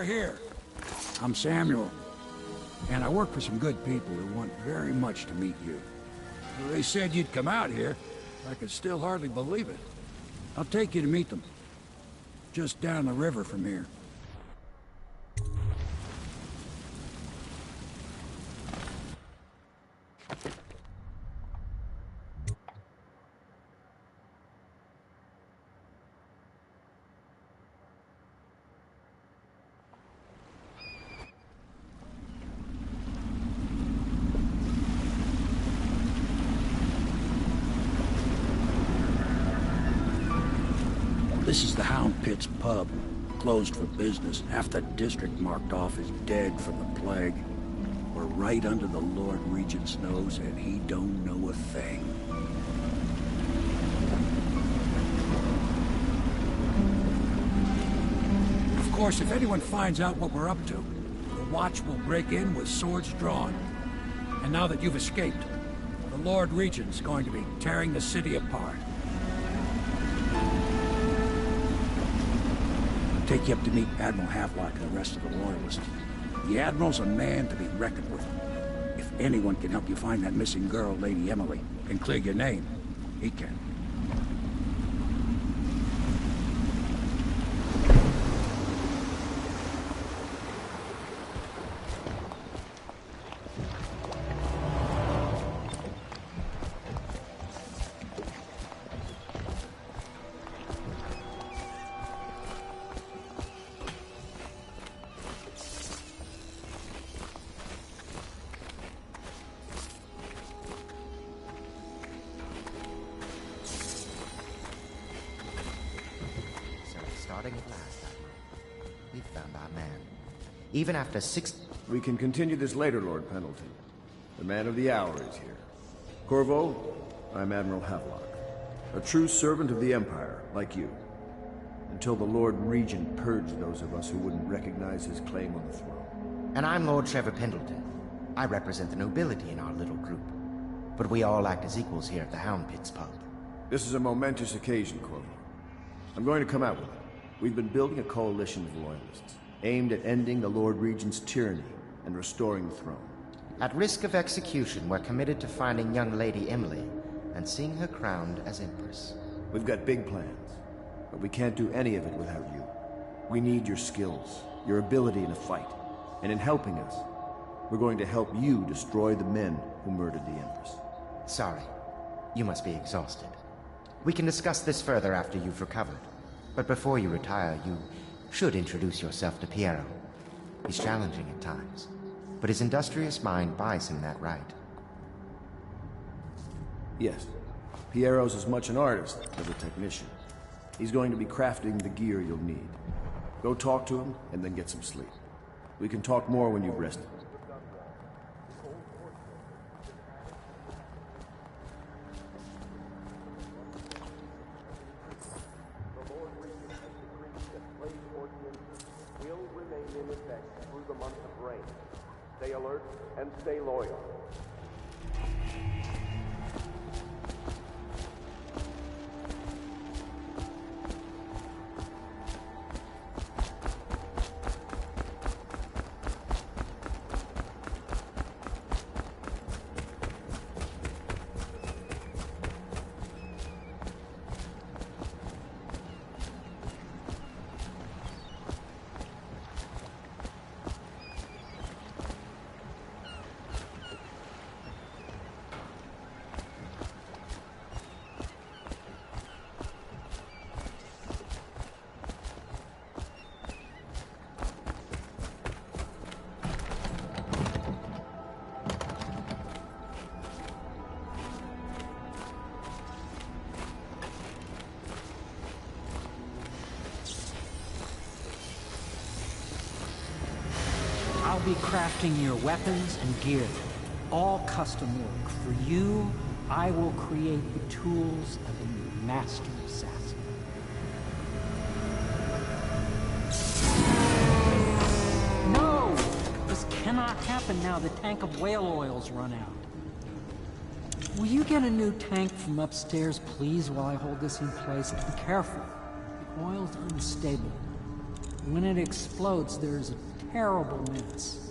over here. I'm Samuel, and I work for some good people who want very much to meet you. They said you'd come out here. I could still hardly believe it. I'll take you to meet them. Just down the river from here. This is the Hound Pit's pub. Closed for business. Half the district marked off as dead from the plague. We're right under the Lord Regent's nose, and he don't know a thing. Of course, if anyone finds out what we're up to, the Watch will break in with swords drawn. And now that you've escaped, the Lord Regent's going to be tearing the city apart. Take you up to meet Admiral Havelock and the rest of the Loyalists. The Admiral's a man to be reckoned with. If anyone can help you find that missing girl, Lady Emily, and clear your name, he can. Starting at last, Admiral. We've found our man. Even after 6... We can continue this later, Lord Pendleton. The man of the hour is here. Corvo, I'm Admiral Havelock. A true servant of the Empire, like you. Until the Lord Regent purged those of us who wouldn't recognize his claim on the throne. And I'm Lord Trevor Pendleton. I represent the nobility in our little group. But we all act as equals here at the Hound Pit's pub. This is a momentous occasion, Corvo. I'm going to come out with it. We've been building a coalition of loyalists, aimed at ending the Lord Regent's tyranny and restoring the throne. At risk of execution, we're committed to finding young Lady Emily and seeing her crowned as Empress. We've got big plans, but we can't do any of it without you. We need your skills, your ability in a fight, and in helping us, we're going to help you destroy the men who murdered the Empress. Sorry. You must be exhausted. We can discuss this further after you've recovered. But before you retire, you should introduce yourself to Piero. He's challenging at times, but his industrious mind buys him that right. Yes. Piero's as much an artist as a technician. He's going to be crafting the gear you'll need. Go talk to him, and then get some sleep. We can talk more when you've rested. Stay alert and stay loyal. I'll be crafting your weapons and gear, all custom work. For you, I will create the tools of a master assassin. No! This cannot happen now. The tank of whale oil's run out. Will you get a new tank from upstairs, please, while I hold this in place? Be careful. The oil's unstable. When it explodes, there's a terrible mess.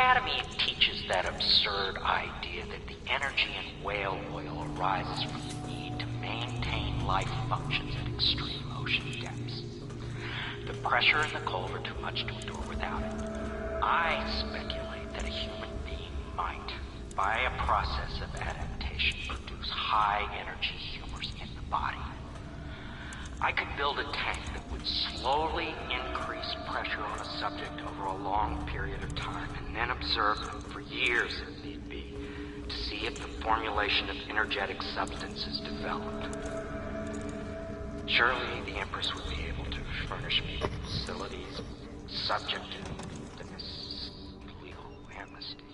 Academy teaches that absurd idea that the energy in whale oil arises from the need to maintain life functions at extreme ocean depths. The pressure and the cold are too much to endure without it. I speculate that a human being might, by a process of adaptation, produce high-energy humors in the body. I could build a tank that would slowly increase pressure on a subject over a long period of time, and then observe them for years if need be, to see if the formulation of energetic substance is developed. Surely the Empress would be able to furnish me with facilities subject to this legal amnesty.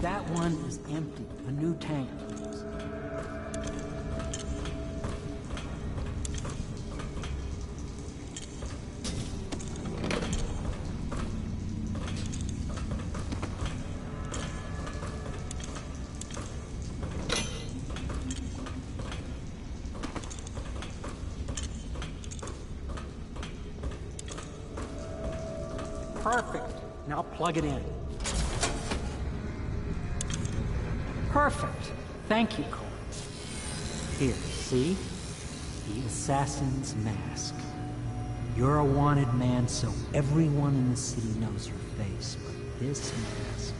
That one is empty. A new tank, please. Perfect. Now plug it in. Perfect. Thank you, Cole. Here, see? The assassin's mask. You're a wanted man, so everyone in the city knows your face, but this mask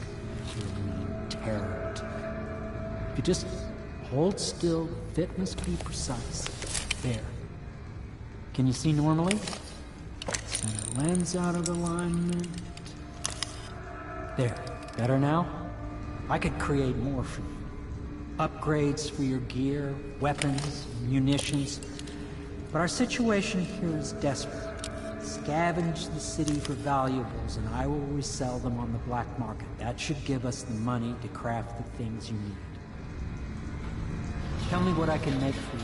will mean terror to you. If you just hold still, the fit must be precise. There. Can you see normally? center lens out of alignment. There, better now? I could create more for you. Upgrades for your gear, weapons, munitions. But our situation here is desperate. Scavenge the city for valuables and I will resell them on the black market. That should give us the money to craft the things you need. Tell me what I can make for you.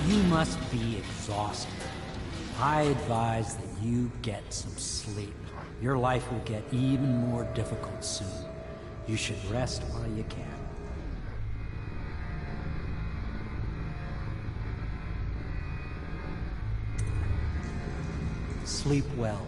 You must be exhausted. I advise that you get some sleep. Your life will get even more difficult soon. You should rest while you can. Sleep well.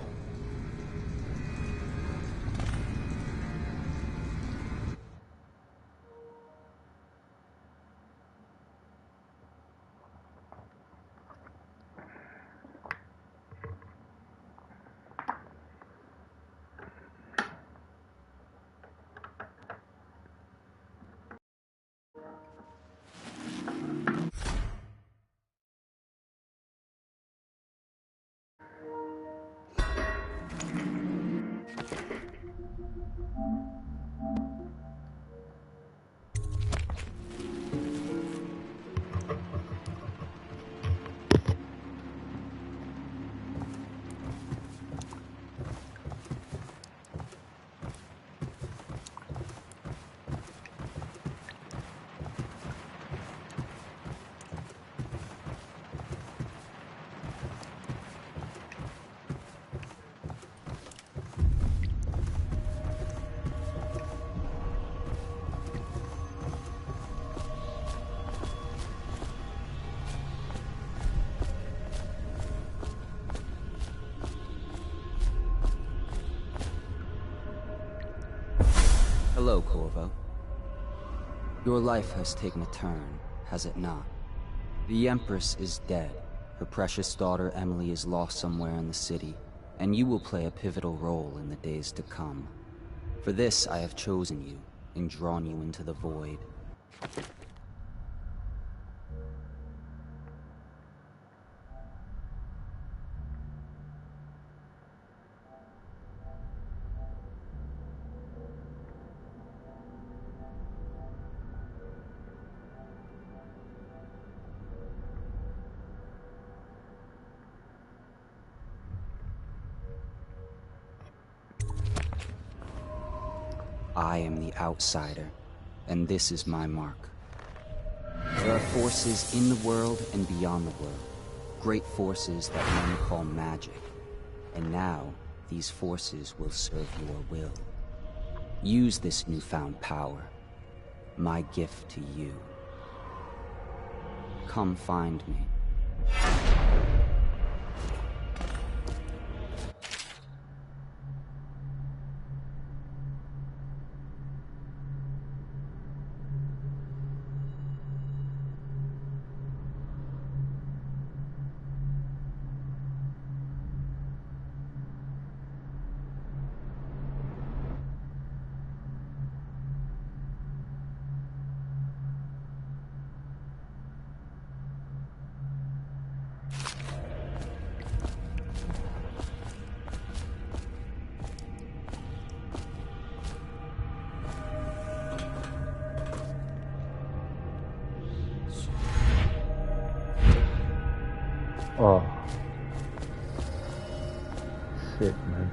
Hello, Corvo. Your life has taken a turn, has it not? The Empress is dead. Her precious daughter Emily is lost somewhere in the city, and you will play a pivotal role in the days to come. For this, I have chosen you and drawn you into the void. I am the outsider, and this is my mark. There are forces in the world and beyond the world, great forces that men call magic. And now, these forces will serve your will. Use this newfound power. my gift to you. Come find me. Oh. Sick, man.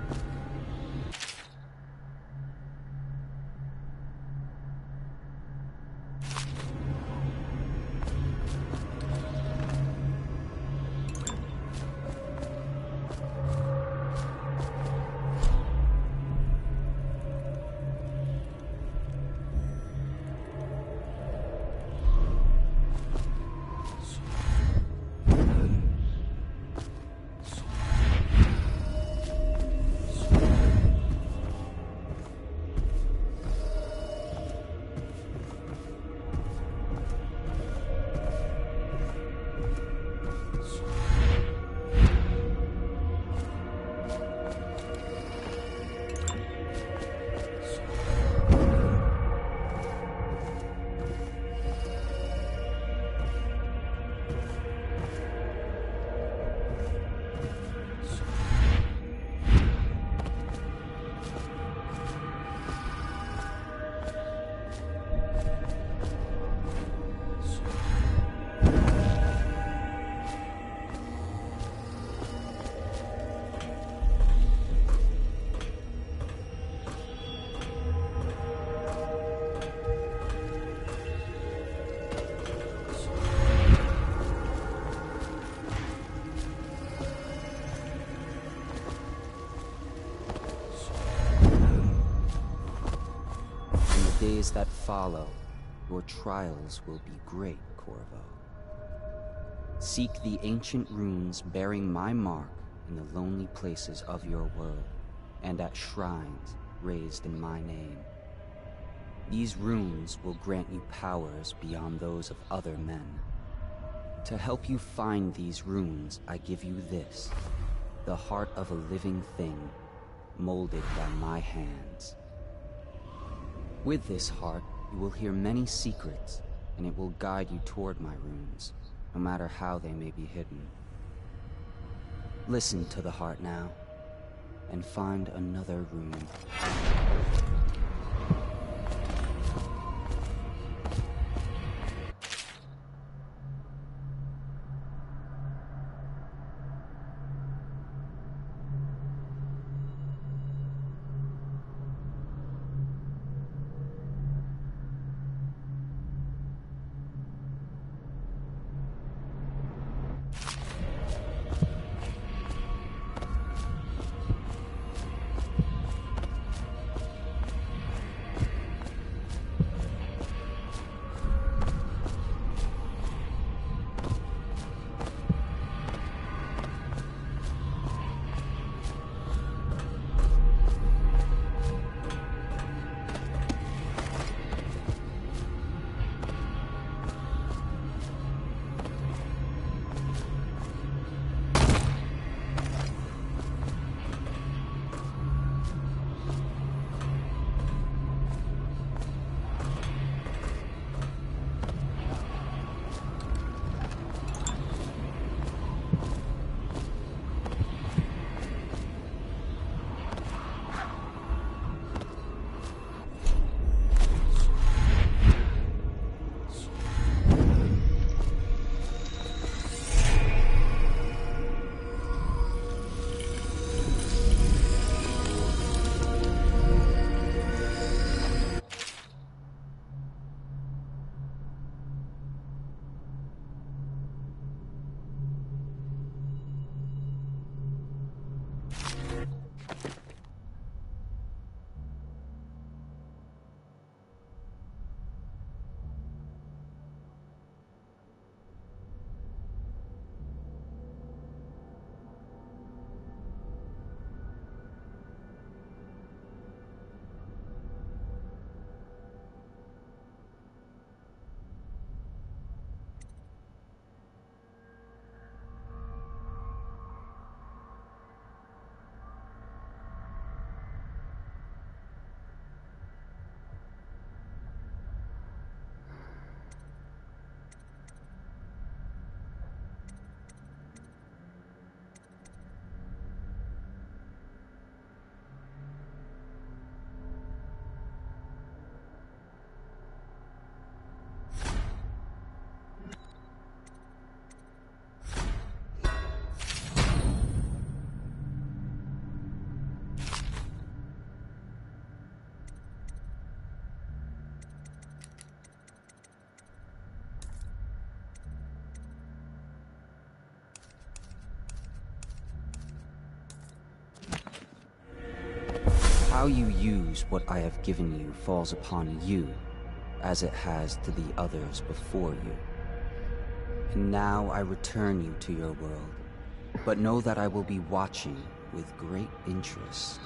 Days that follow, your trials will be great, Corvo. Seek the ancient runes bearing my mark in the lonely places of your world, and at shrines raised in my name. These runes will grant you powers beyond those of other men. To help you find these runes, I give you this, the heart of a living thing, molded by my hands. With this heart, you will hear many secrets, and it will guide you toward my runes, no matter how they may be hidden. Listen to the heart now, and find another rune. How you use what I have given you falls upon you, as it has to the others before you. And now I return you to your world, but know that I will be watching with great interest.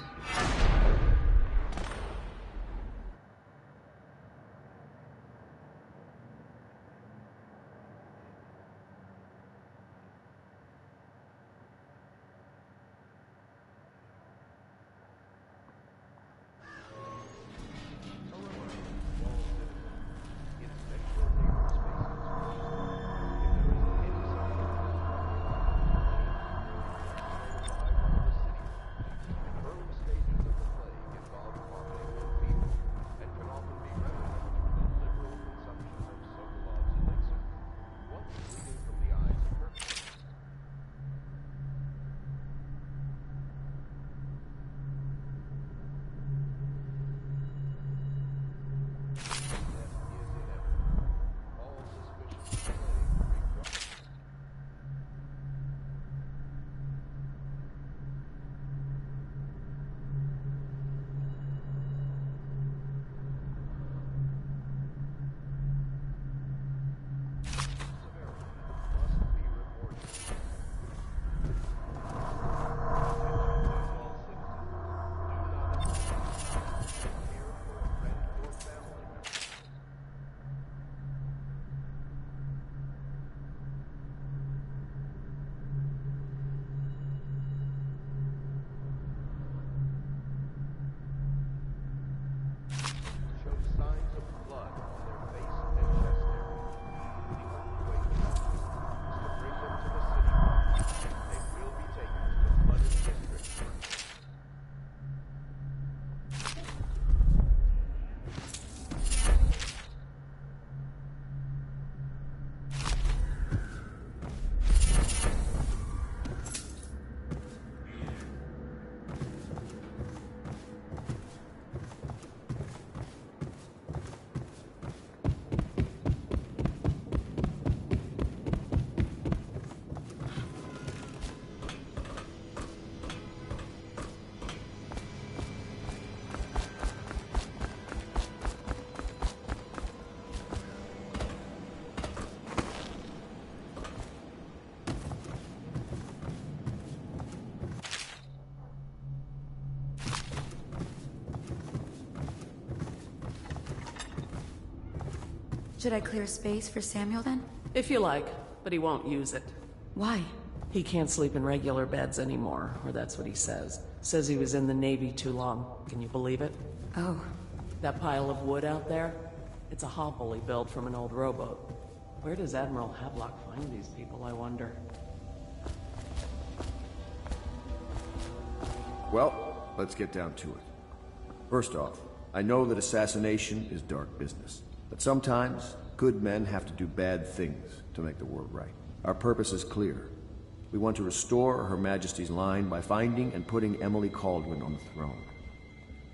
Should I clear space for Samuel then? If you like, but he won't use it. Why? He can't sleep in regular beds anymore, or that's what he says. Says he was in the Navy too long. Can you believe it? Oh. That pile of wood out there? It's a hovel he built from an old rowboat. Where does Admiral Havelock find these people, I wonder? Well, let's get down to it. First off, I know that assassination is dark business. But sometimes, good men have to do bad things to make the world right. Our purpose is clear. We want to restore Her Majesty's line by finding and putting Emily Kaldwin on the throne.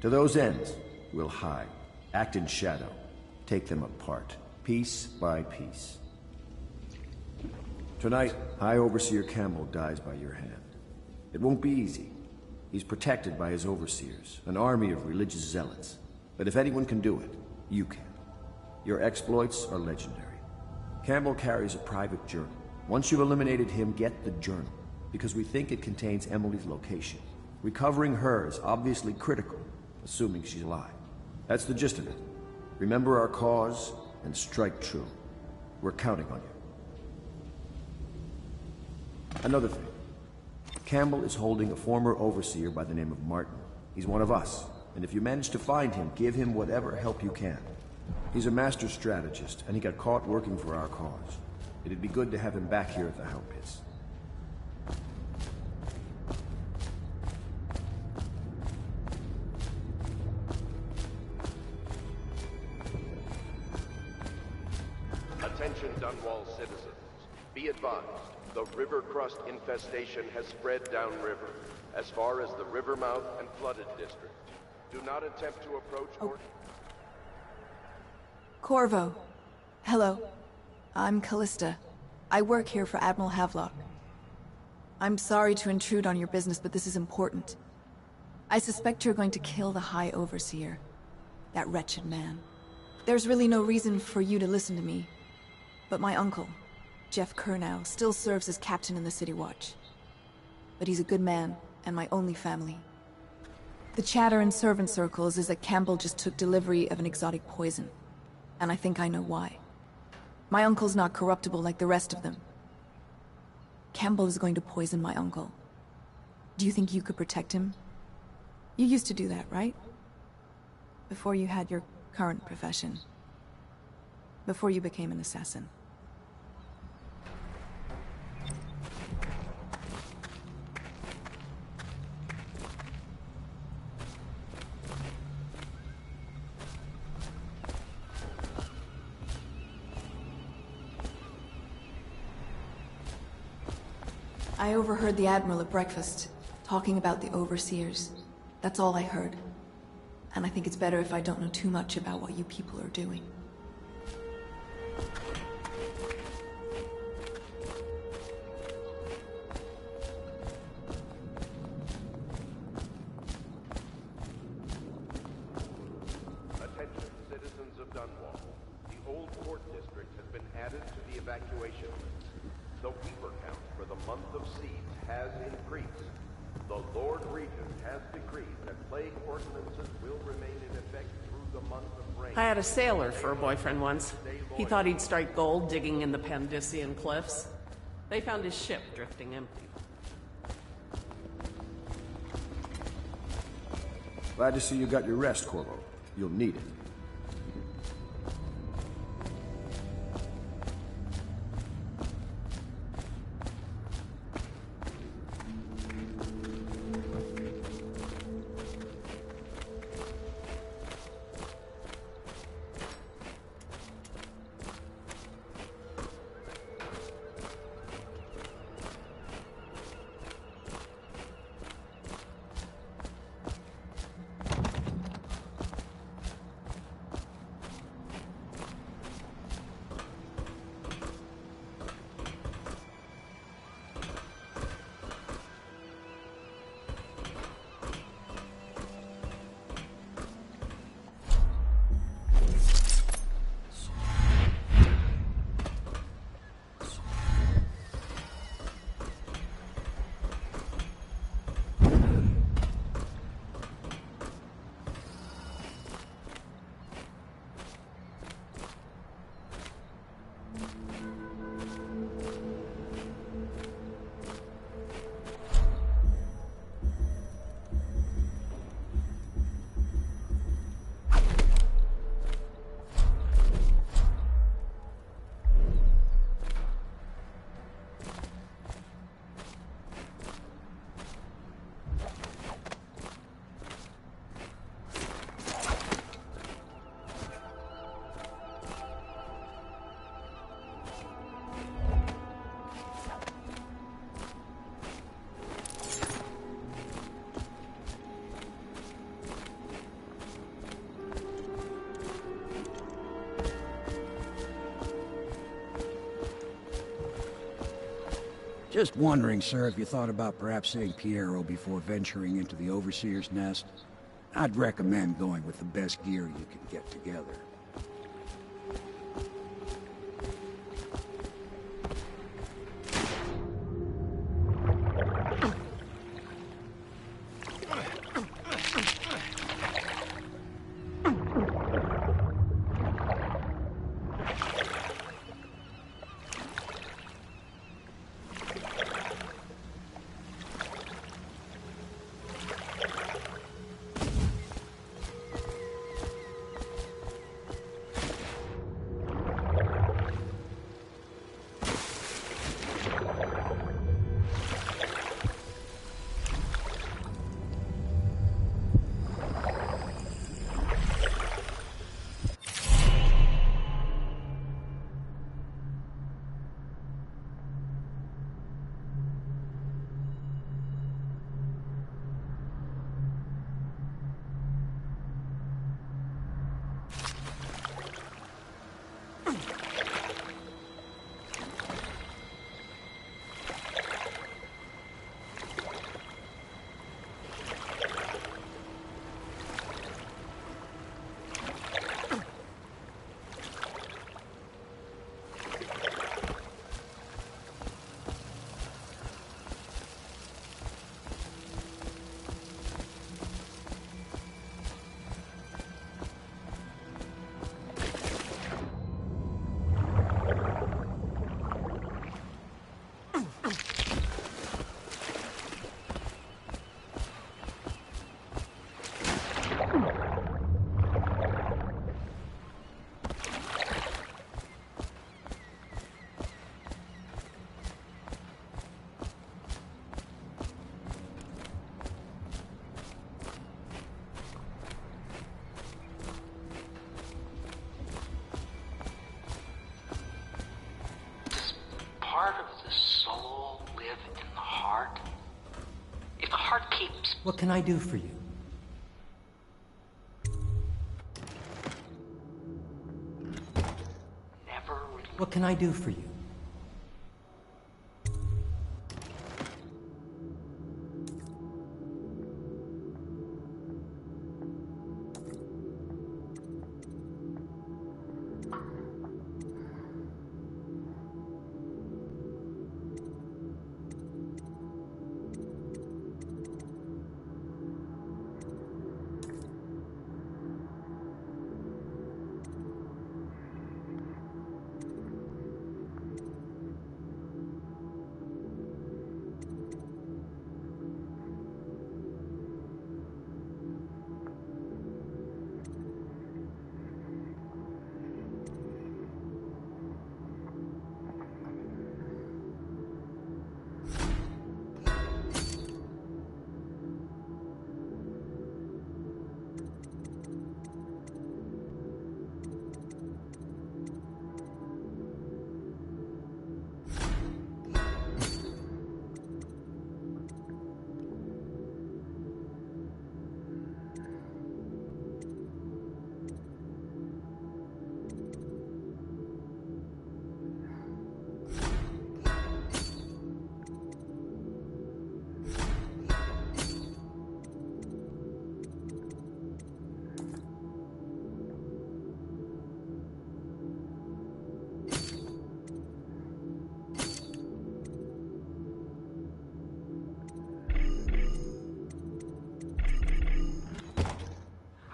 To those ends, we'll hide, act in shadow, take them apart, piece by piece. Tonight, High Overseer Campbell dies by your hand. It won't be easy. He's protected by his overseers, an army of religious zealots. But if anyone can do it, you can. Your exploits are legendary. Campbell carries a private journal. Once you've eliminated him, get the journal, because we think it contains Emily's location. Recovering her is obviously critical, assuming she's alive. That's the gist of it. Remember our cause, and strike true. We're counting on you. Another thing. Campbell is holding a former overseer by the name of Martin. He's one of us, and if you manage to find him, give him whatever help you can. He's a master strategist, and he got caught working for our cause. It'd be good to have him back here at the Hell Pits. Attention Dunwall citizens. Be advised, the river crust infestation has spread downriver, as far as the river mouth and flooded district. Do not attempt to approach or... Corvo. Hello. I'm Callista. I work here for Admiral Havelock. I'm sorry to intrude on your business, but this is important. I suspect you're going to kill the High Overseer. That wretched man. There's really no reason for you to listen to me. But my uncle, Jeff Kernow, still serves as captain in the City Watch. But he's a good man, and my only family. The chatter in servant circles is that Campbell just took delivery of an exotic poison. And I think I know why. My uncle's not corruptible like the rest of them. Campbell is going to poison my uncle. Do you think you could protect him? You used to do that, right? Before you had your current profession. Before you became an assassin. I overheard the Admiral at breakfast, talking about the Overseers. That's all I heard. And I think it's better if I don't know too much about what you people are doing. Attention, citizens of Dunwall. The old port district has been added to the evacuation list. The Weaver count for the month of siege has increased. The Lord Regent has decreed that plague ordinances will remain in effect through the month of rain. I had a sailor for a boyfriend once. He thought he'd strike gold digging in the Pandician cliffs. They found his ship drifting empty. Glad to see you got your rest, Corvo. You'll need it. Just wondering, sir, if you thought about perhaps seeing Piero before venturing into the Overseer's nest. I'd recommend going with the best gear you can get together. heart keeps... What can I do for you? Never... What can I do for you?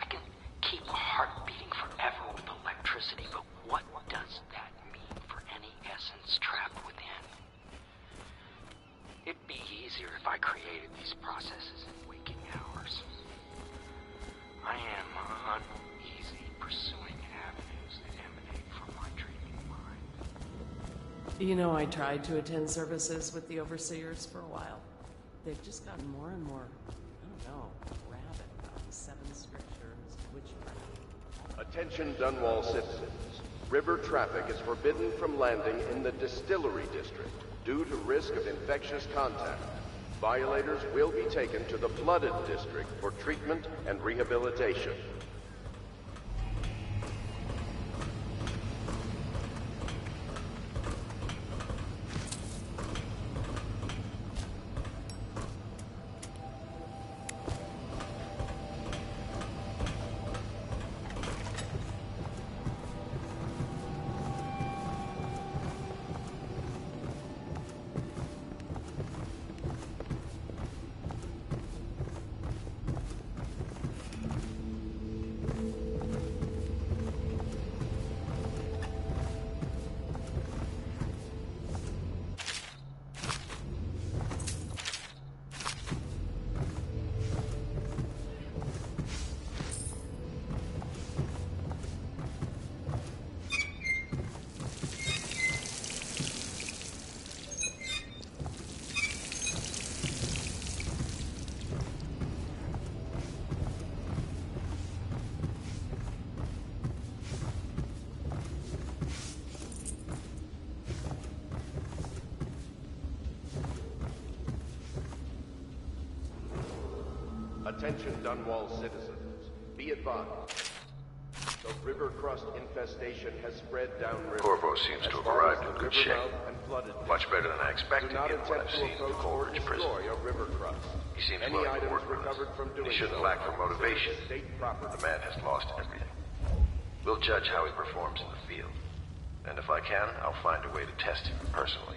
I can keep a heart beating forever with electricity, but what does that mean for any essence trapped within? It'd be easier if I created these processes in waking hours. I am uneasy pursuing avenues that emanate from my dreaming mind. You know, I tried to attend services with the Overseers for a while. They've just gotten more and more, I don't know, rabid about the seven scriptures, witchcraft. Attention Dunwall citizens. River traffic is forbidden from landing in the Distillery District due to risk of infectious contact. Violators will be taken to the Flooded District for treatment and rehabilitation. Attention Dunwall citizens. Be advised. The river crust infestation has spread downriver. Corvo seems to have arrived in good shape. Much better than I expected given what I've seen at the Coleridge prison. He seems willing to work with us. He shouldn't lack for motivation. The man has lost everything. We'll judge how he performs in the field. And if I can, I'll find a way to test him personally.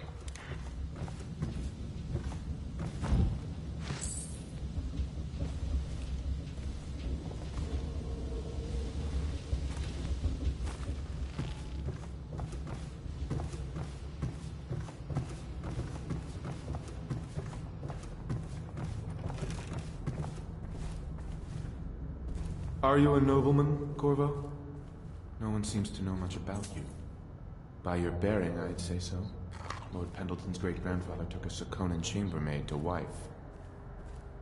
Are you a nobleman, Corvo? No one seems to know much about you. By your bearing, I'd say so. Lord Pendleton's great-grandfather took a Sakonan chambermaid to wife.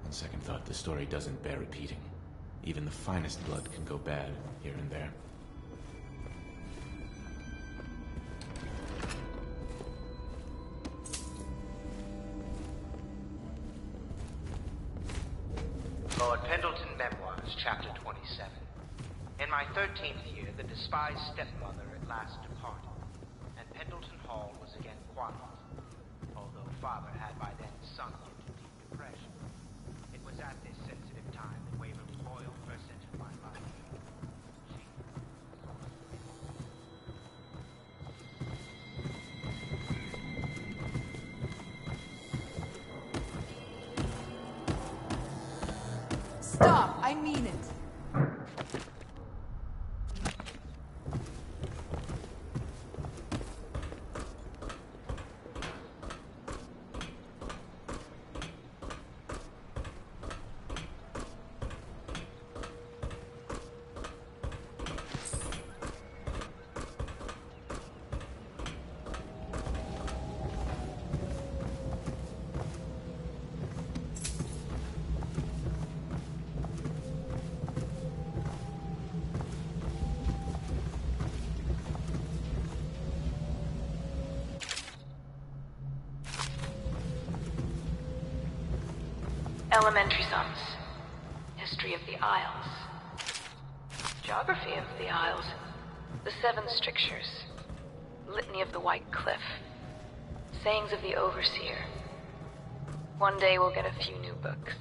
On second thought, the story doesn't bear repeating. Even the finest blood can go bad, here and there. Lord Pendleton Memoirs, Chapter 27. In my 13th year, the despised stepmother at last departed, and Pendleton Hall was again quiet, although father had by then sunk into deep depression. It was at this sensitive time that Waverly Boyle first entered my life. Stop! I mean it! Elementary sums. History of the Isles. Geography of the Isles. The Seven Strictures. Litany of the White Cliff. Sayings of the Overseer. One day we'll get a few new books.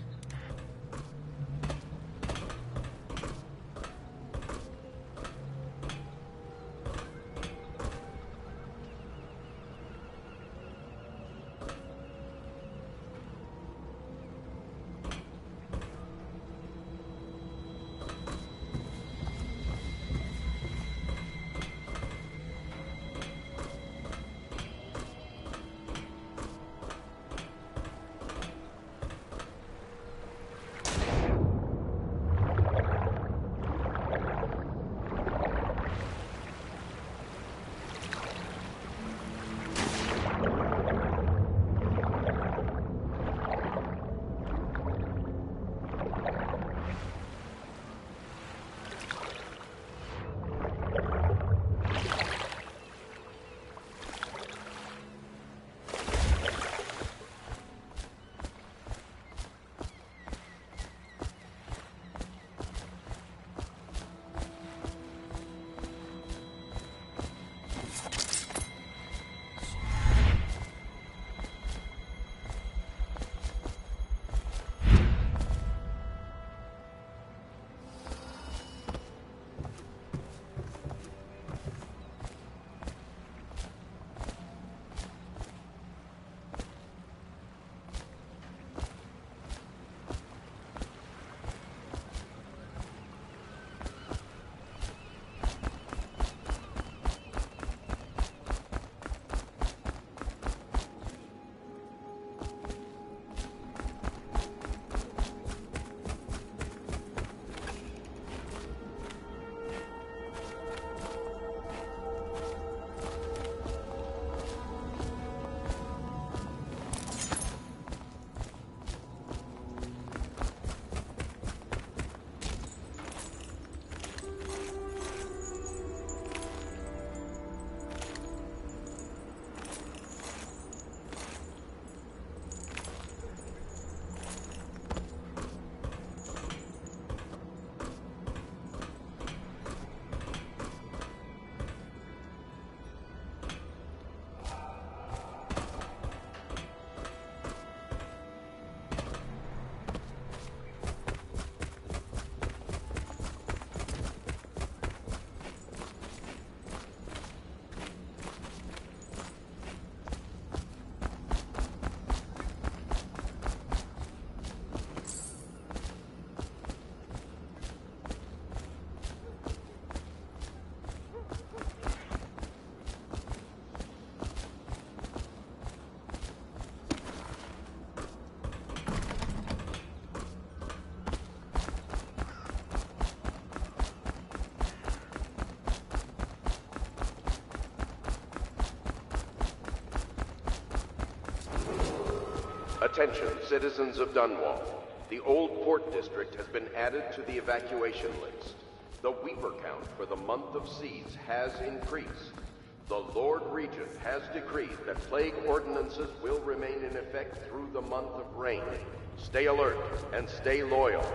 Attention, citizens of Dunwall. The Old Port District has been added to the evacuation list. The Weeper count for the month of siege has increased. The Lord Regent has decreed that plague ordinances will remain in effect through the month of rain. Stay alert and stay loyal.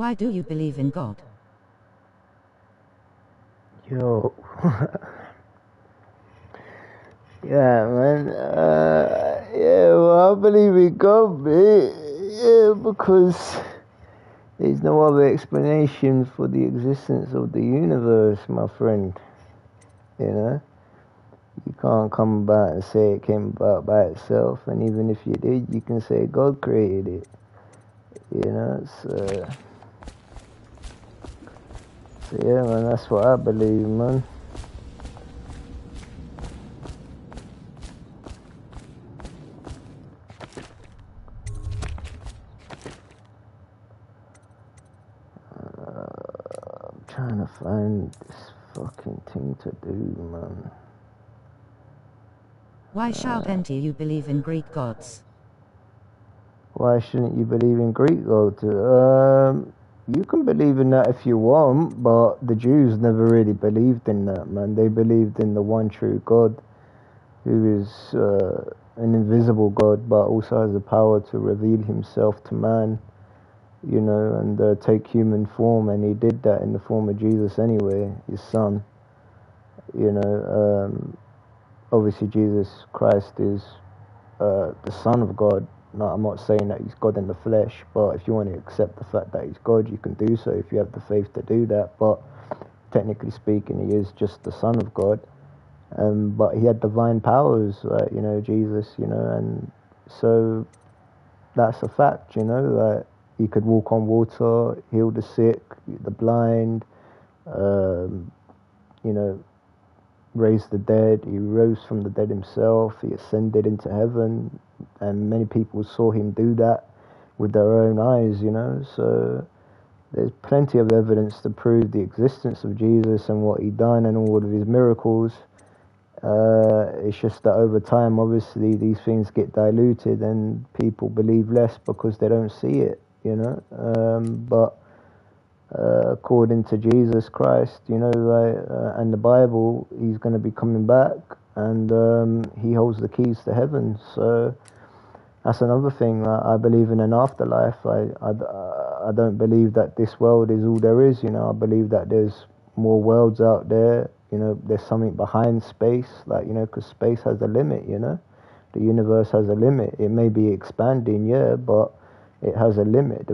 Why do you believe in God? Yo. Yeah, man. Yeah, well, I believe in God, mate. Yeah, because there's no other explanation for the existence of the universe, my friend. You know? You can't come about and say it came about by itself, and even if you did, you can say God created it. You know, so yeah, man, that's what I believe, man. I'm trying to find this fucking thing to do, man. Why shouldn't you believe in Greek gods? Why shouldn't you believe in Greek gods? You can believe in that if you want, but the Jews never really believed in that, man. They believed in the one true God, who is an invisible God, but also has the power to reveal himself to man, you know, and take human form, and he did that in the form of Jesus anyway, his son. You know, obviously Jesus Christ is the Son of God. No, I'm not saying that he's God in the flesh, but if you want to accept the fact that he's God, you can do so if you have the faith to do that. But technically speaking, he is just the Son of God. But he had divine powers, you know, Jesus, you know, and so that's a fact, you know, that he could walk on water, heal the sick, the blind, you know, raise the dead. He rose from the dead himself. He ascended into heaven, and many people saw him do that with their own eyes, you know. So there's plenty of evidence to prove the existence of Jesus and what he done and all of his miracles. It's just that over time, obviously, these things get diluted and people believe less because they don't see it, you know. But according to Jesus Christ, you know, and the Bible, he's going to be coming back, and he holds the keys to heaven. So that's another thing. I believe in an afterlife. I don't believe that this world is all there is. You know, I believe that there's more worlds out there. You know, there's something behind space, like, you know, because space has a limit. You know, the universe has a limit. It may be expanding, yeah, but it has a limit.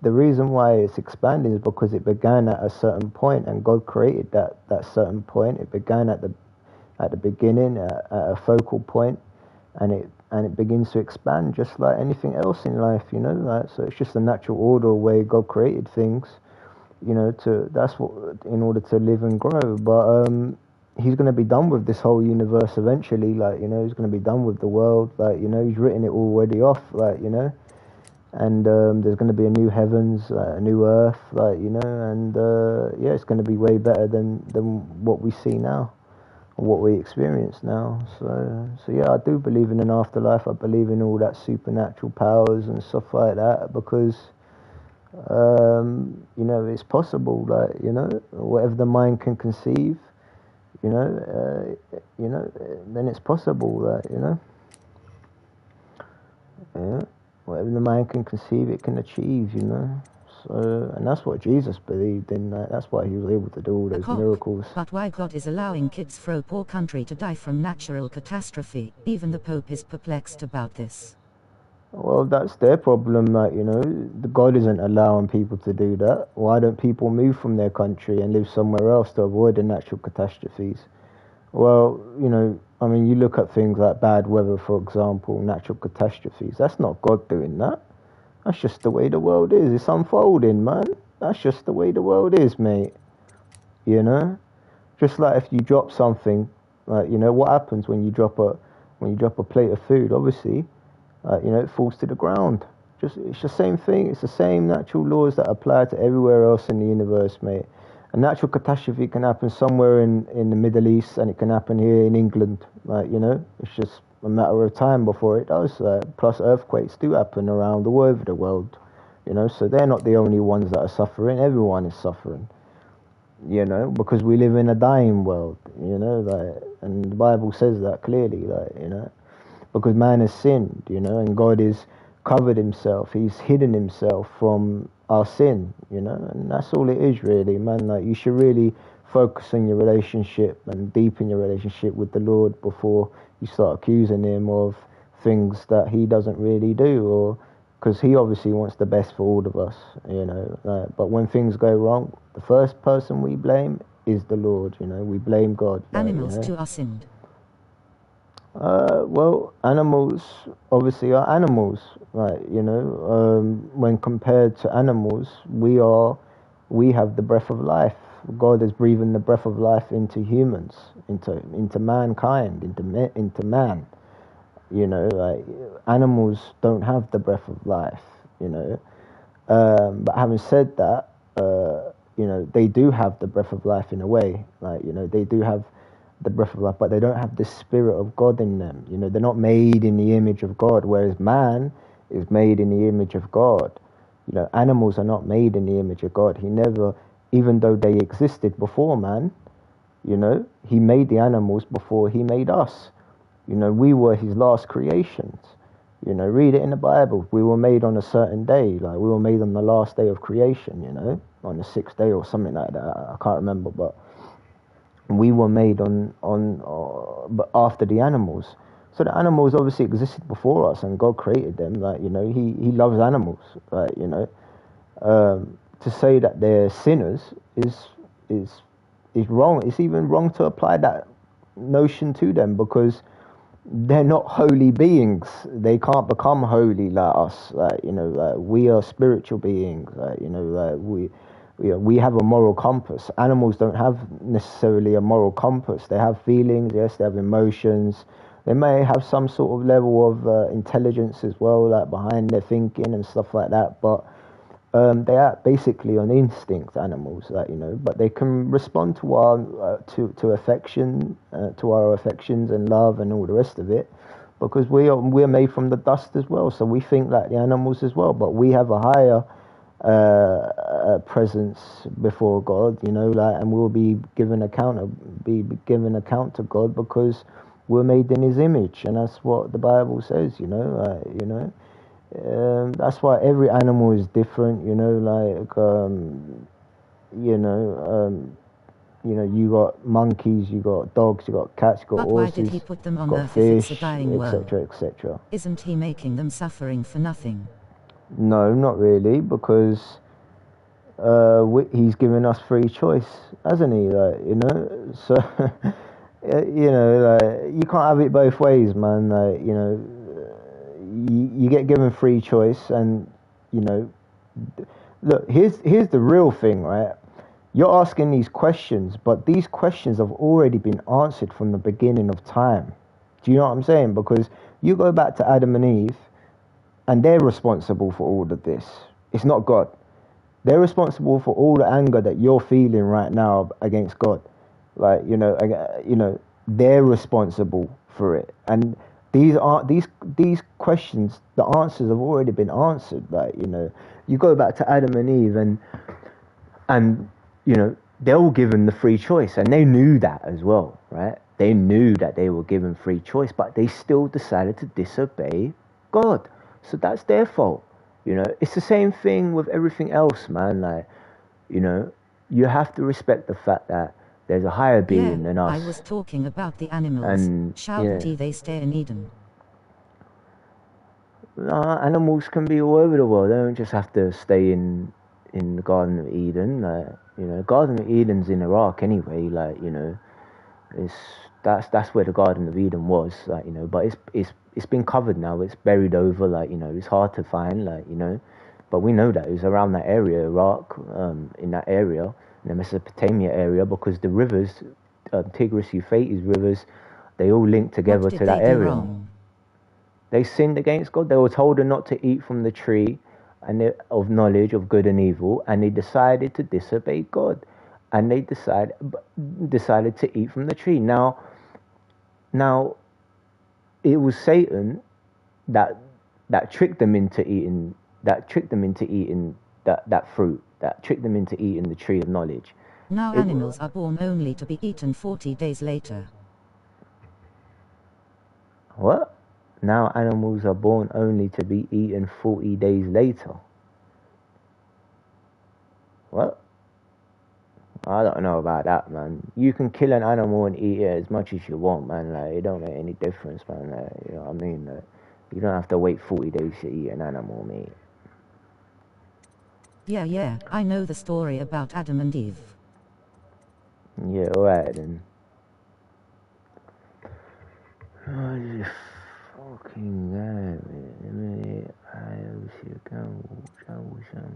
The reason why it's expanding is because it began at a certain point, and God created that certain point. It began at the beginning, at a focal point, and it begins to expand just like anything else in life, you know. Like, so it's just a natural order way God created things, you know. That's what, in order to live and grow. But he's going to be done with this whole universe eventually. Like, you know, he's going to be done with the world. Like, you know, he's written it already off. Like, you know. And there's going to be a new heavens, a new earth, like, you know, and yeah, it's going to be way better than what we see now, or what we experience now. So yeah, I do believe in an afterlife. I believe in all that supernatural powers and stuff like that, because you know, it's possible, like, you know, whatever the mind can conceive, you know, then it's possible, that, you know, yeah. Whatever the mind can conceive, it can achieve, you know. So, and that's what Jesus believed in. That's why he was able to do all those miracles. But why God is allowing kids from a poor country to die from natural catastrophe? Even the Pope is perplexed about this. Well, that's their problem, like, you know. The God isn't allowing people to do that. Why don't people move from their country and live somewhere else to avoid the natural catastrophes? Well, you know, I mean, you look at things like bad weather, for example, natural catastrophes. That's not God doing that. That's just the way the world is. It's unfolding, man. That's just the way the world is, mate. You know? Just like if you drop something, like, you know, what happens when you drop a plate of food? Obviously, you know, it falls to the ground. It's the same thing. It's the same natural laws that apply to everywhere else in the universe, mate. A natural catastrophe can happen somewhere in the Middle East, and it can happen here in England. Like, you know, it's just a matter of time before it does. Plus, earthquakes do happen around all over the world, you know, so they're not the only ones that are suffering. Everyone is suffering, you know, because we live in a dying world, you know, like, and the Bible says that clearly, like, you know, because man has sinned, you know, and God has covered himself. He's hidden himself from our sin, you know, and that's all it is really, man. Like, you should really focus on your relationship and deepen your relationship with the Lord before you start accusing him of things that he doesn't really do, or because he obviously wants the best for all of us, you know. But when things go wrong, the first person we blame is the Lord, you know. We blame God. Animals you know? too are sinned. Well, animals obviously are animals, right? You know, when compared to animals, we have the breath of life. God has breathed the breath of life into humans, into mankind, into man. You know, like, animals don't have the breath of life. You know, but having said that, you know, they do have the breath of life in a way. Like, you know, they do have the breath of life, but they don't have the spirit of God in them. You know, they're not made in the image of God, whereas man is made in the image of God. You know, animals are not made in the image of God. He never, even though they existed before man, you know, he made the animals before he made us. You know, we were his last creations. You know, read it in the Bible. We were made on a certain day. Like, we were made on the last day of creation, you know, on the 6th day or something like that. I can't remember, but we were made but after the animals. So the animals obviously existed before us, and God created them. Like, you know, he loves animals. Like, you know, to say that they're sinners is wrong. It's even wrong to apply that notion to them, because they're not holy beings. They can't become holy like us. Like, you know, like, we are spiritual beings. Like, you know, like, we have a moral compass. Animals don't have necessarily a moral compass. They have feelings, yes, they have emotions. They may have some sort of level of intelligence as well, like behind their thinking and stuff like that. But they are basically on instinct, animals, like, you know. But they can respond to our to affection, to our affections and love and all the rest of it, because we're made from the dust as well. So we think like the animals as well, but we have a higher presence before God, you know, like, and we'll be given account to God, because we're made in his image, and that's what the Bible says, you know, like, you know. That's why every animal is different, you know, like, you got monkeys, you got dogs, you got cats, you got But horses, why did he put them on got Earth fish, if it's a dying world? etc., etc. Isn't he making them suffering for nothing? No, not really, because he's given us free choice, hasn't he? Like, you know, so you know, like, you can't have it both ways, man. Like, you know, you get given free choice, and, you know, look, here's the real thing, right? You're asking these questions, but these questions have already been answered from the beginning of time. Do you know what I'm saying? Because you go back to Adam and Eve, and they're responsible for all of this. It's not God. They're responsible for all the anger that you're feeling right now against God. Like, you know, they're responsible for it. And these questions, the answers have already been answered. Like, you know, you go back to Adam and Eve, and you know, they were given the free choice, and they knew that as well, right? They knew that they were given free choice, but they still decided to disobey God. So that's their fault. You know, it's the same thing with everything else, man. Like, you know, you have to respect the fact that there's a higher being than us. I was talking about the animals. And Shouldn't they stay in Eden? Animals can be all over the world. They don't just have to stay in the Garden of Eden. Like, you know, Garden of Eden's in Iraq anyway. Like, you know, that's where the Garden of Eden was. Like, you know, but it's been covered now. It's buried over. Like, you know, it's hard to find. Like, you know, but we know that it was around that area, Iraq, in that area, in the Mesopotamia area, because the rivers, Tigris, Euphrates rivers, they all link together to that area. They sinned against God. They were told not to eat from the tree of knowledge of good and evil, and they decided to disobey God, and they decided to eat from the tree. Now, it was Satan that tricked them into eating. That tricked them into eating that fruit. That tricked them into eating the tree of knowledge. Now animals are born only to be eaten 40 days later. What? Now animals are born only to be eaten 40 days later. What? I don't know about that, man. You can kill an animal and eat it as much as you want, man. Like, it don't make any difference, man. Like, you know what I mean? Like, you don't have to wait 40 days to eat an animal, mate. Yeah, I know the story about Adam and Eve. Yeah, alright then. Oh, this fucking guy, man. I was here,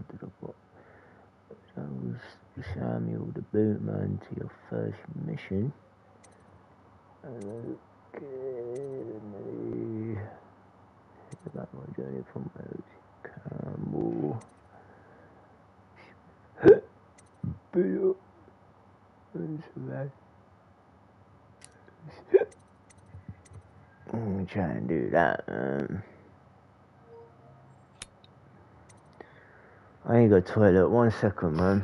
to the book. That was Samuel the Bootman to your first mission. Okay, about my journey from Campbell. Bill. Let me try and do that. I need to go to the toilet. 1 second, man.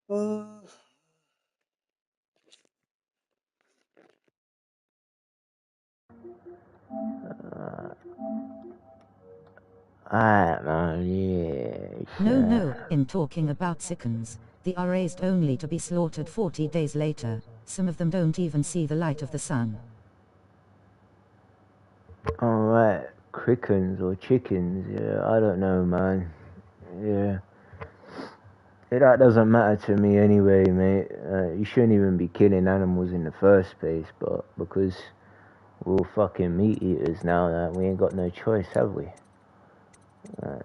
Alright, man, yeah. No, in talking about chickens, they are raised only to be slaughtered 40 days later. Some of them don't even see the light of the sun. Alright, crickens or chickens, yeah, I don't know, man. Yeah. That doesn't matter to me anyway, mate. You shouldn't even be killing animals in the first place, but because we're all fucking meat eaters now, that we ain't got no choice, have we? Yeah.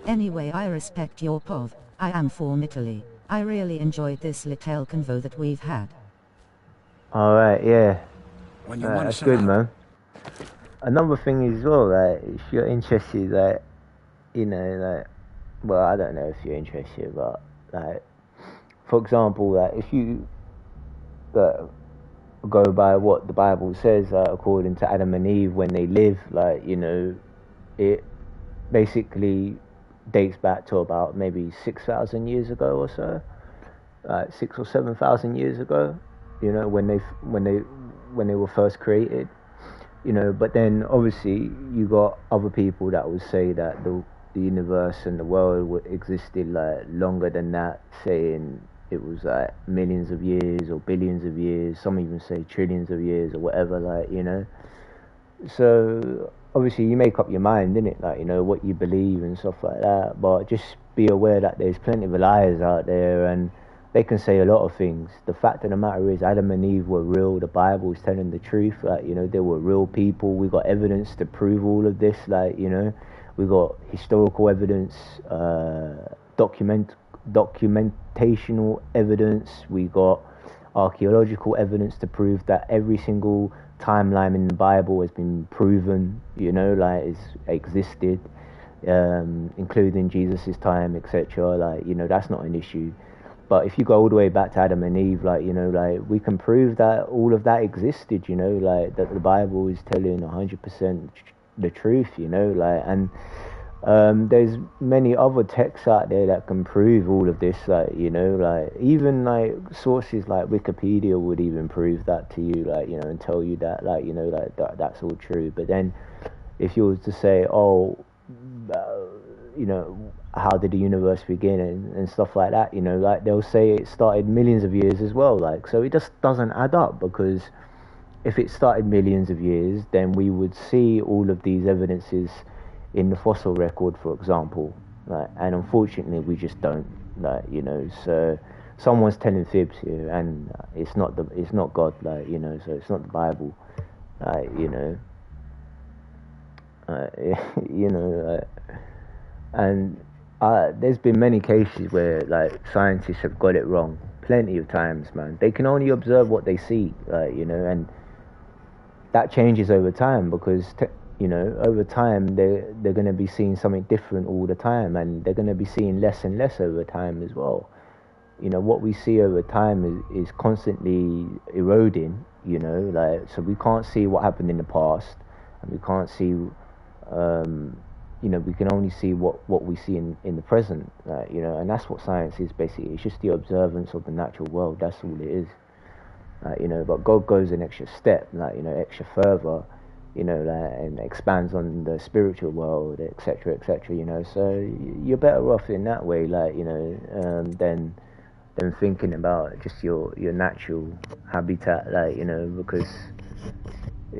Anyway, I respect your POV. I am from Italy. I really enjoyed this little convo that we've had. Alright, yeah. When you want that's to good, man. Another thing is, well, like, if you're interested, like, you know, like, well, I don't know if you're interested, but, like, for example, like, if you go by what the Bible says, according to Adam and Eve, when they live, like, you know, it basically dates back to about maybe 6,000 years ago or so, 6 or 7,000 years ago, you know, when they were first created, you know. But then obviously you got other people that would say that the universe and the world existed like longer than that, saying it was like millions of years or billions of years. Some even say trillions of years or whatever, like, you know. So obviously you make up your mind, innit, like, you know, what you believe and stuff like that, but just be aware that there's plenty of liars out there, and they can say a lot of things. The fact of the matter is, Adam and Eve were real. The Bible is telling the truth, like, you know, they were real people. We got evidence to prove all of this, like, you know. We got historical evidence, documentational evidence. We got archaeological evidence to prove that every single timeline in the Bible has been proven, you know, like it's existed, including Jesus's time, etc. Like, you know, that's not an issue. But if you go all the way back to Adam and Eve, like, you know, like we can prove that all of that existed, you know, like that the Bible is telling 100% the truth, you know, like, and there's many other texts out there that can prove all of this, like, you know, like even like sources like Wikipedia would even prove that to you, like, you know, and tell you that, like, you know, like that's all true. But then if you was to say, oh, you know, how did the universe begin and stuff like that, you know, like they'll say it started millions of years as well, like, so it just doesn't add up, because if it started millions of years, then we would see all of these evidences in the fossil record, for example, like, and unfortunately we just don't, like, you know, so someone's telling fibs here, and it's not God, like, you know, so it's not the Bible, like, you know, you know, and there's been many cases where like scientists have got it wrong plenty of times, man. They can only observe what they see, like, you know, and that changes over time, because you know, over time they're going to be seeing something different all the time, and they're going to be seeing less and less over time as well. You know, what we see over time is constantly eroding, you know, like, so we can't see what happened in the past, and we can't see you know, we can only see what we see in the present, you know, and that's what science is basically. It's just the observance of the natural world. That's all it is, you know. But God goes an extra step, like, you know, extra further, you know, like, and expands on the spiritual world, etc., etc. You know, so you're better off in that way, like, you know, than thinking about just your natural habitat, like, you know, because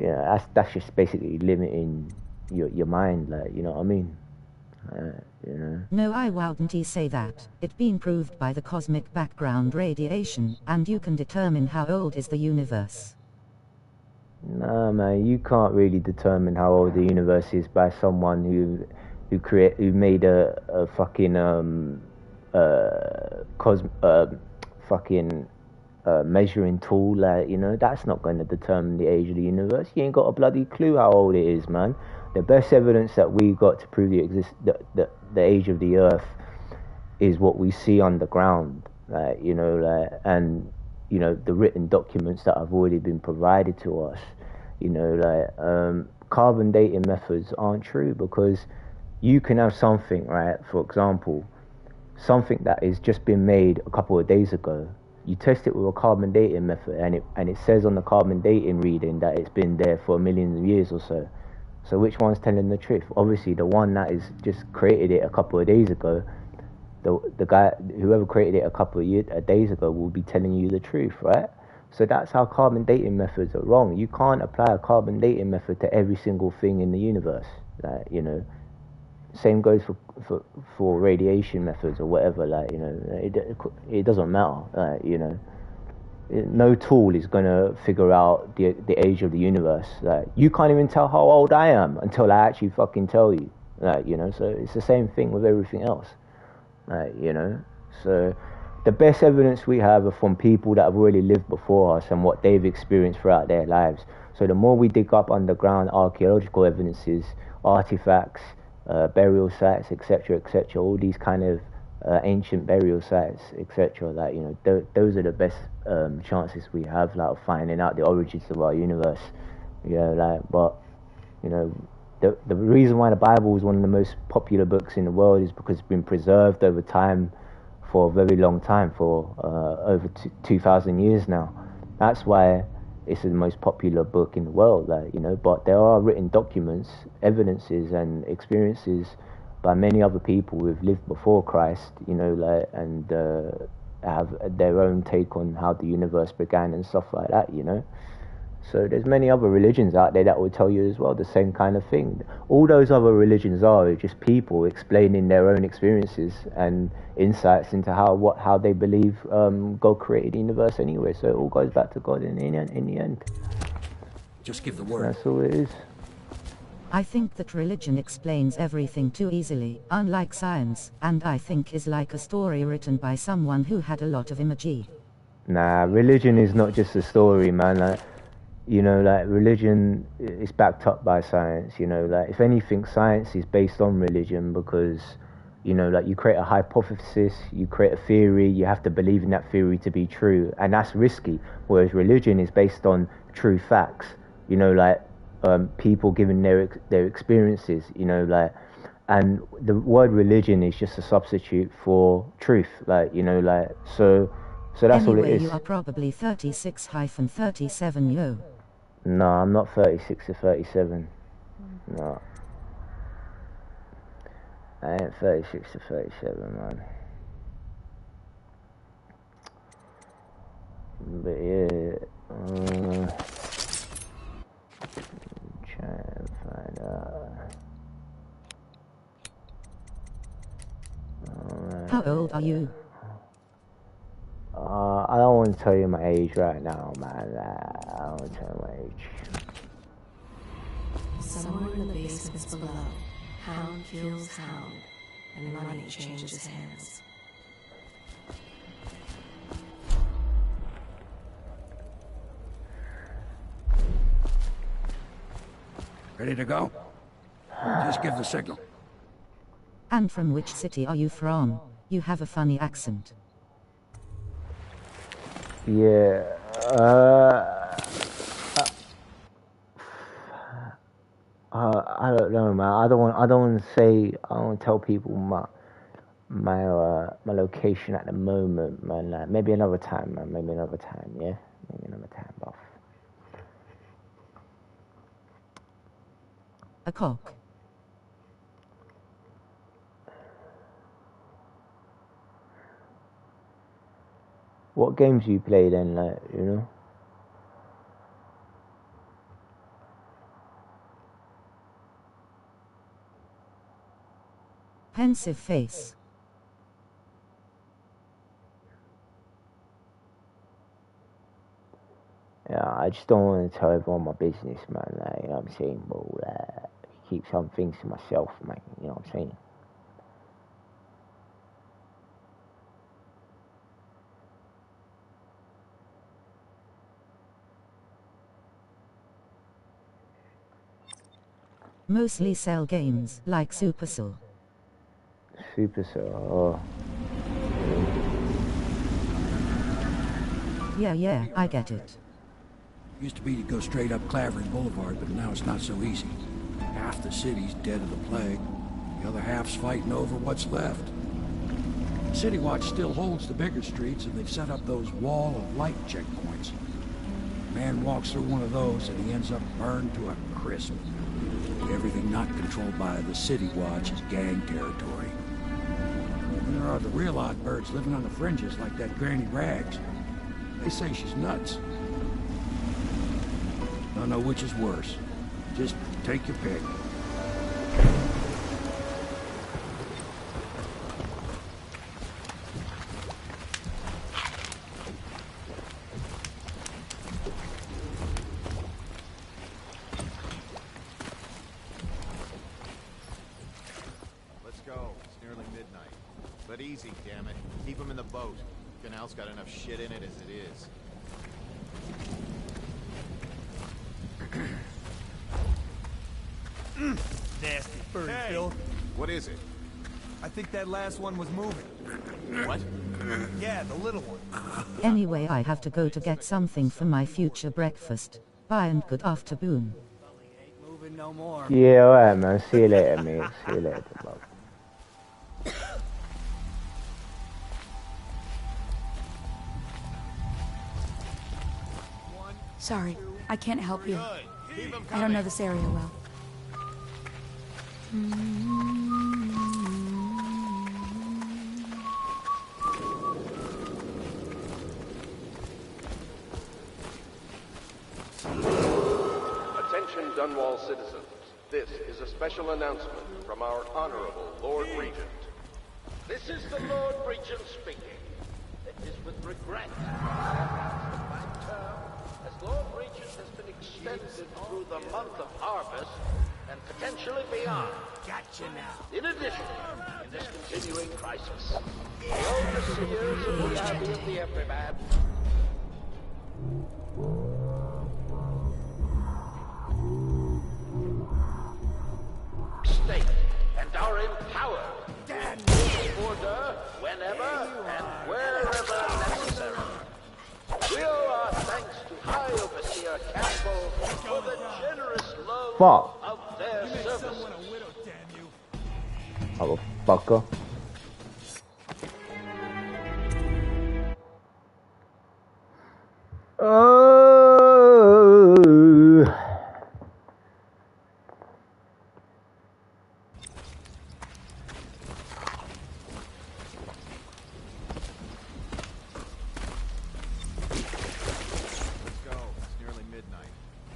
yeah, that's just basically limiting your mind, like, you know what I mean, you know. No, I wouldn't say that. It's been proved by the cosmic background radiation, and you can determine how old is the universe. Nah, man, you can't really determine how old the universe is by someone who made a fucking measuring tool, like, you know. That's not going to determine the age of the universe. You ain't got a bloody clue how old it is, man. The best evidence that we got to prove the age of the Earth is what we see underground, like, you know, like, and you know, the written documents that have already been provided to us, you know, like, carbon dating methods aren't true, because you can have something, right, for example, something that has just been made a couple of days ago. You test it with a carbon dating method, and it says on the carbon dating reading that it's been there for millions of years or so. So which one's telling the truth? Obviously, the one that is just created it a couple of days ago. The guy, whoever created it a couple of days ago, will be telling you the truth, right? So that's how carbon dating methods are wrong. You can't apply a carbon dating method to every single thing in the universe, like, you know. Same goes for radiation methods or whatever, like, you know, it doesn't matter, like, you know. No tool is gonna figure out the age of the universe. Like, you can't even tell how old I am until I actually fucking tell you, like, you know. So it's the same thing with everything else, like, you know. So the best evidence we have are from people that have already lived before us and what they've experienced throughout their lives. So the more we dig up underground archaeological evidences, artifacts, burial sites, etc., all these kind of ancient burial sites, etc., like, you know, those are the best chances we have, like, of finding out the origins of our universe. Yeah, like, but you know, the reason why the Bible is one of the most popular books in the world is because it's been preserved over time for a very long time, for over 2,000 years now. That's why it's the most popular book in the world, like, you know. But there are written documents, evidences, and experiences by many other people who've lived before Christ, you know, like, and have their own take on how the universe began and stuff like that, you know. So there's many other religions out there that will tell you as well the same kind of thing. All those other religions are just people explaining their own experiences and insights into how they believe God created the universe anyway. So it all goes back to God in the end. Just give the word. That's all it is. I think that religion explains everything too easily, unlike science, and I think is like a story written by someone who had a lot of imagery. Nah, religion is not just a story, man. Like, you know, like religion is backed up by science. You know, like if anything, science is based on religion because, you know, like you create a hypothesis, you create a theory, you have to believe in that theory to be true, and that's risky. Whereas religion is based on true facts. You know, like people giving their experiences. You know, like, and the word religion is just a substitute for truth. Like, you know, like so that's anyway, all it is. You are probably 36-37, yo. No, I'm not 36 or 37. No. I ain't 36 to 37, man. But yeah, try and find out. How old are you? I don't want to tell you my age right now, man. I don't want to tell you my age. Somewhere in the basements below, hound kills hound, and money changes hands. Ready to go? Just give the signal. And from which city are you from? You have a funny accent. Yeah, I don't know, man. I don't want to tell people my location at the moment, man. Like, maybe another time, man. Maybe another time, yeah. Maybe another time, boss. A cock. What games you play then, like, you know? Pensive face. Yeah, I just don't want to tell everyone my business, man. Like, you know what I'm saying? But keep some things to myself, man. You know what I'm saying? Mostly sell games, like Supercell. Supercell, oh. Yeah, I get it. Used to be to go straight up Clavering Boulevard, but now it's not so easy. Half the city's dead of the plague. The other half's fighting over what's left. City Watch still holds the bigger streets, and they've set up those wall of light checkpoints. A man walks through one of those, and he ends up burned to a crisp. Everything not controlled by the City Watch is gang territory. And there are the real odd birds living on the fringes like that Granny Rags. They say she's nuts. Don't know which is worse. Just take your pick. Let's go. It's nearly midnight. But easy, damn it. Keep them in the boat. Canal's got enough shit in it as it is. Nasty furry filth. What is it? I think that last one was moving. What? Yeah, the little one. Anyway, I have to go to get something for my future breakfast. Bye and good afternoon. Moving no more. Yeah, alright, man. See you later, mate. See you later, bro. Sorry, I can't help you. I don't know this area well. Attention Dunwall citizens. This is a special announcement from our Honorable Lord Regent. This is the Lord Regent speaking. It is with regret that my term as Lord Regent has been extended through the month of harvest and potentially continuing crisis. The overseers of the Abbey of the Everyman state and are empowered to enforce order whenever and wherever necessary. We owe our thanks to High Overseer Campbell for the generous loan of their services. Motherfucker.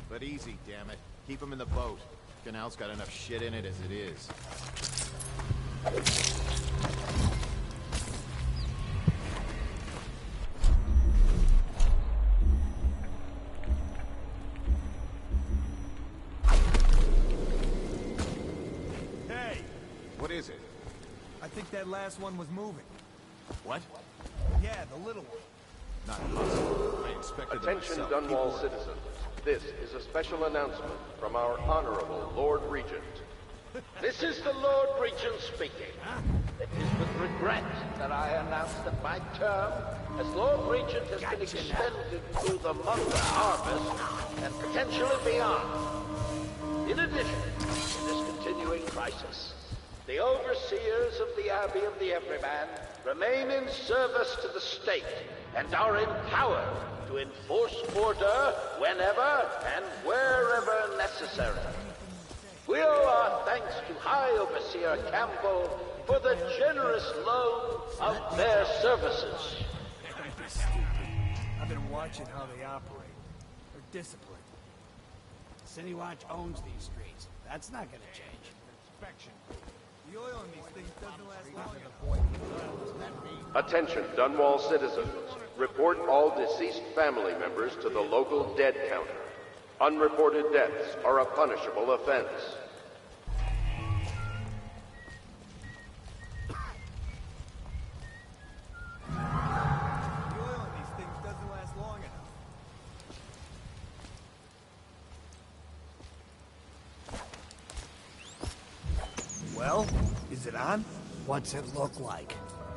But easy, damn it. Keep him in the boat. Canal's got enough shit in it as it is. Hey! What is it? I think that last one was moving. What? Yeah, the little one. Not possible. I inspected them Attention, myself. Dunwall citizens. This is a special announcement from our Honorable Lord Regent. This is the Lord Regent speaking. It is with regret that I announce that my term as Lord Regent has been extended through the month of harvest and potentially beyond. In addition, in this continuing crisis, the overseers of the Abbey of the Everyman remain in service to the state and are empowered to enforce order whenever and wherever necessary. We owe our thanks to High Overseer Campbell for the generous loan of their services. Don't be stupid. I've been watching how they operate. They're disciplined. City Watch owns these streets. That's not gonna change. Inspection. The oil in these things doesn't last long enough. Attention, Dunwall citizens. Report all deceased family members to the local dead counter. Unreported deaths are a punishable offense. The oil in these things doesn't last long enough. Well, is it on? What's it look like?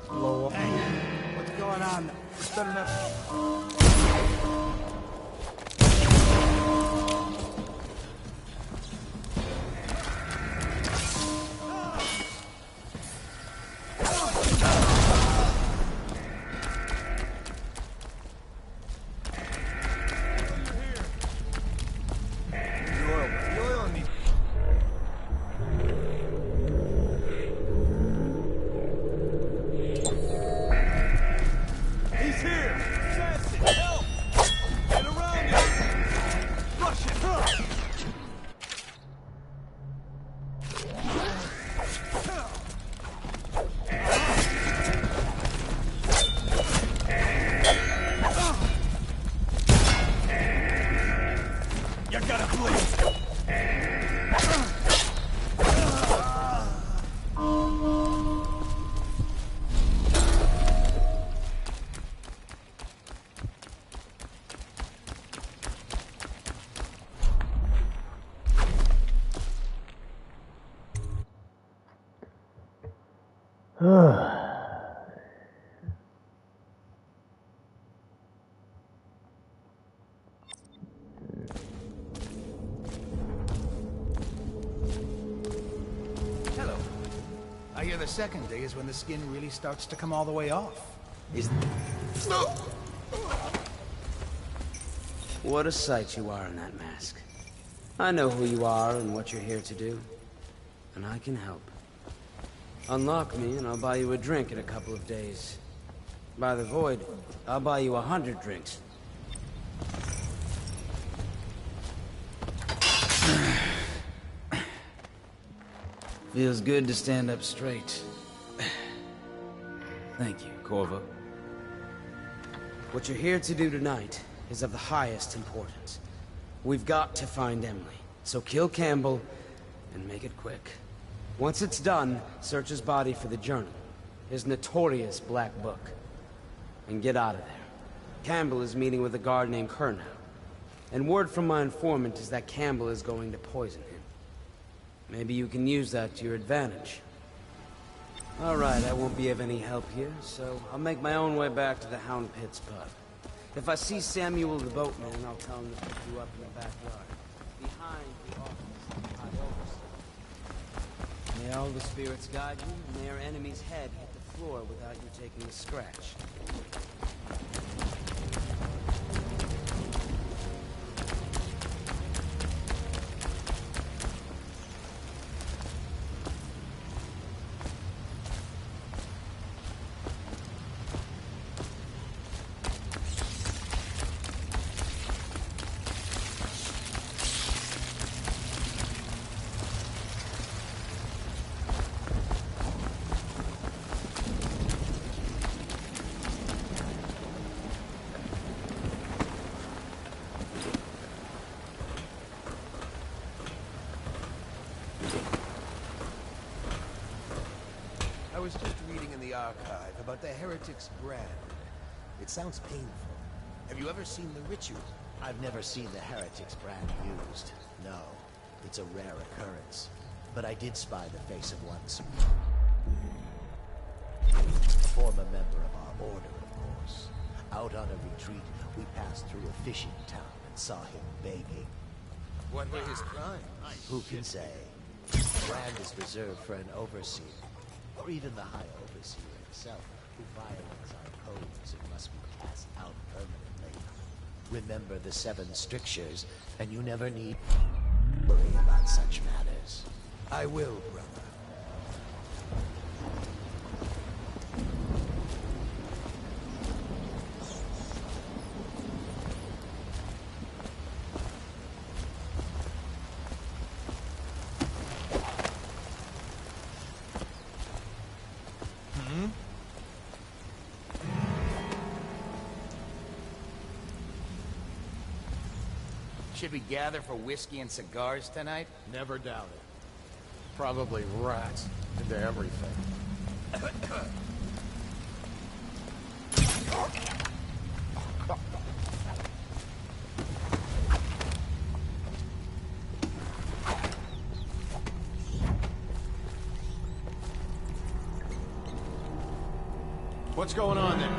Blow up. Hey, what's going on? It's better not. Hello. I hear the second day is when the skin really starts to come all the way off. Is What a sight you are in that mask. I know who you are and what you're here to do. And I can help. Unlock me and I'll buy you a drink in a couple of days. By the Void, I'll buy you 100 drinks. Feels good to stand up straight. Thank you, Corvo. What you're here to do tonight is of the highest importance. We've got to find Emily, so kill Campbell and make it quick. Once it's done, search his body for the journal. his notorious Black Book, and get out of there. Campbell is meeting with a guard named Kernow, and word from my informant is that Campbell is going to poison him. Maybe you can use that to your advantage. Alright, I won't be of any help here, so I'll make my own way back to the Hound Pit's pub. If I see Samuel the boatman, I'll tell him to pick you up in the backyard, behind the office of the High Overseer. May all the spirits guide you, and may our enemy's head hit the floor without you taking a scratch. I was just reading in the archive about the Heretic's brand. It sounds painful. Have you ever seen the ritual? I've never seen the Heretic's brand used. No, it's a rare occurrence. But I did spy the face of one. Former member of our order, of course. Out on a retreat, we passed through a fishing town and saw him begging. What were his crimes? Who can say? The brand is reserved for an overseer, or even the High Overseer himself, who violates our codes and must be cast out permanently. Remember the 7 strictures, and you never need worry about such matters. I will, brother. Should we gather for whiskey and cigars tonight? Never doubt it. Probably rats into everything. What's going on there?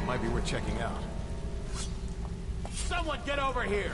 Might be worth checking out. Someone get over here!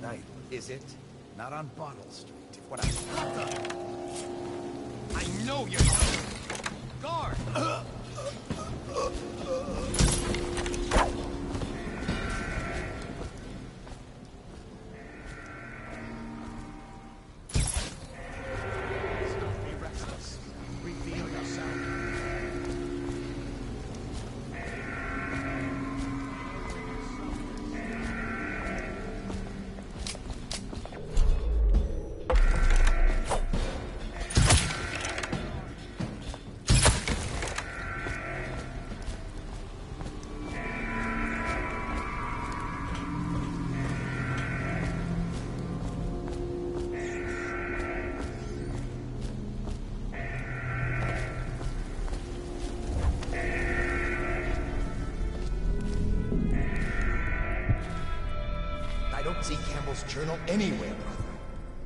Night, is it? Not on Bottle Street. If what I know you're guard. Be restless. Reveal yourself. I don't see Campbell's journal anywhere, brother.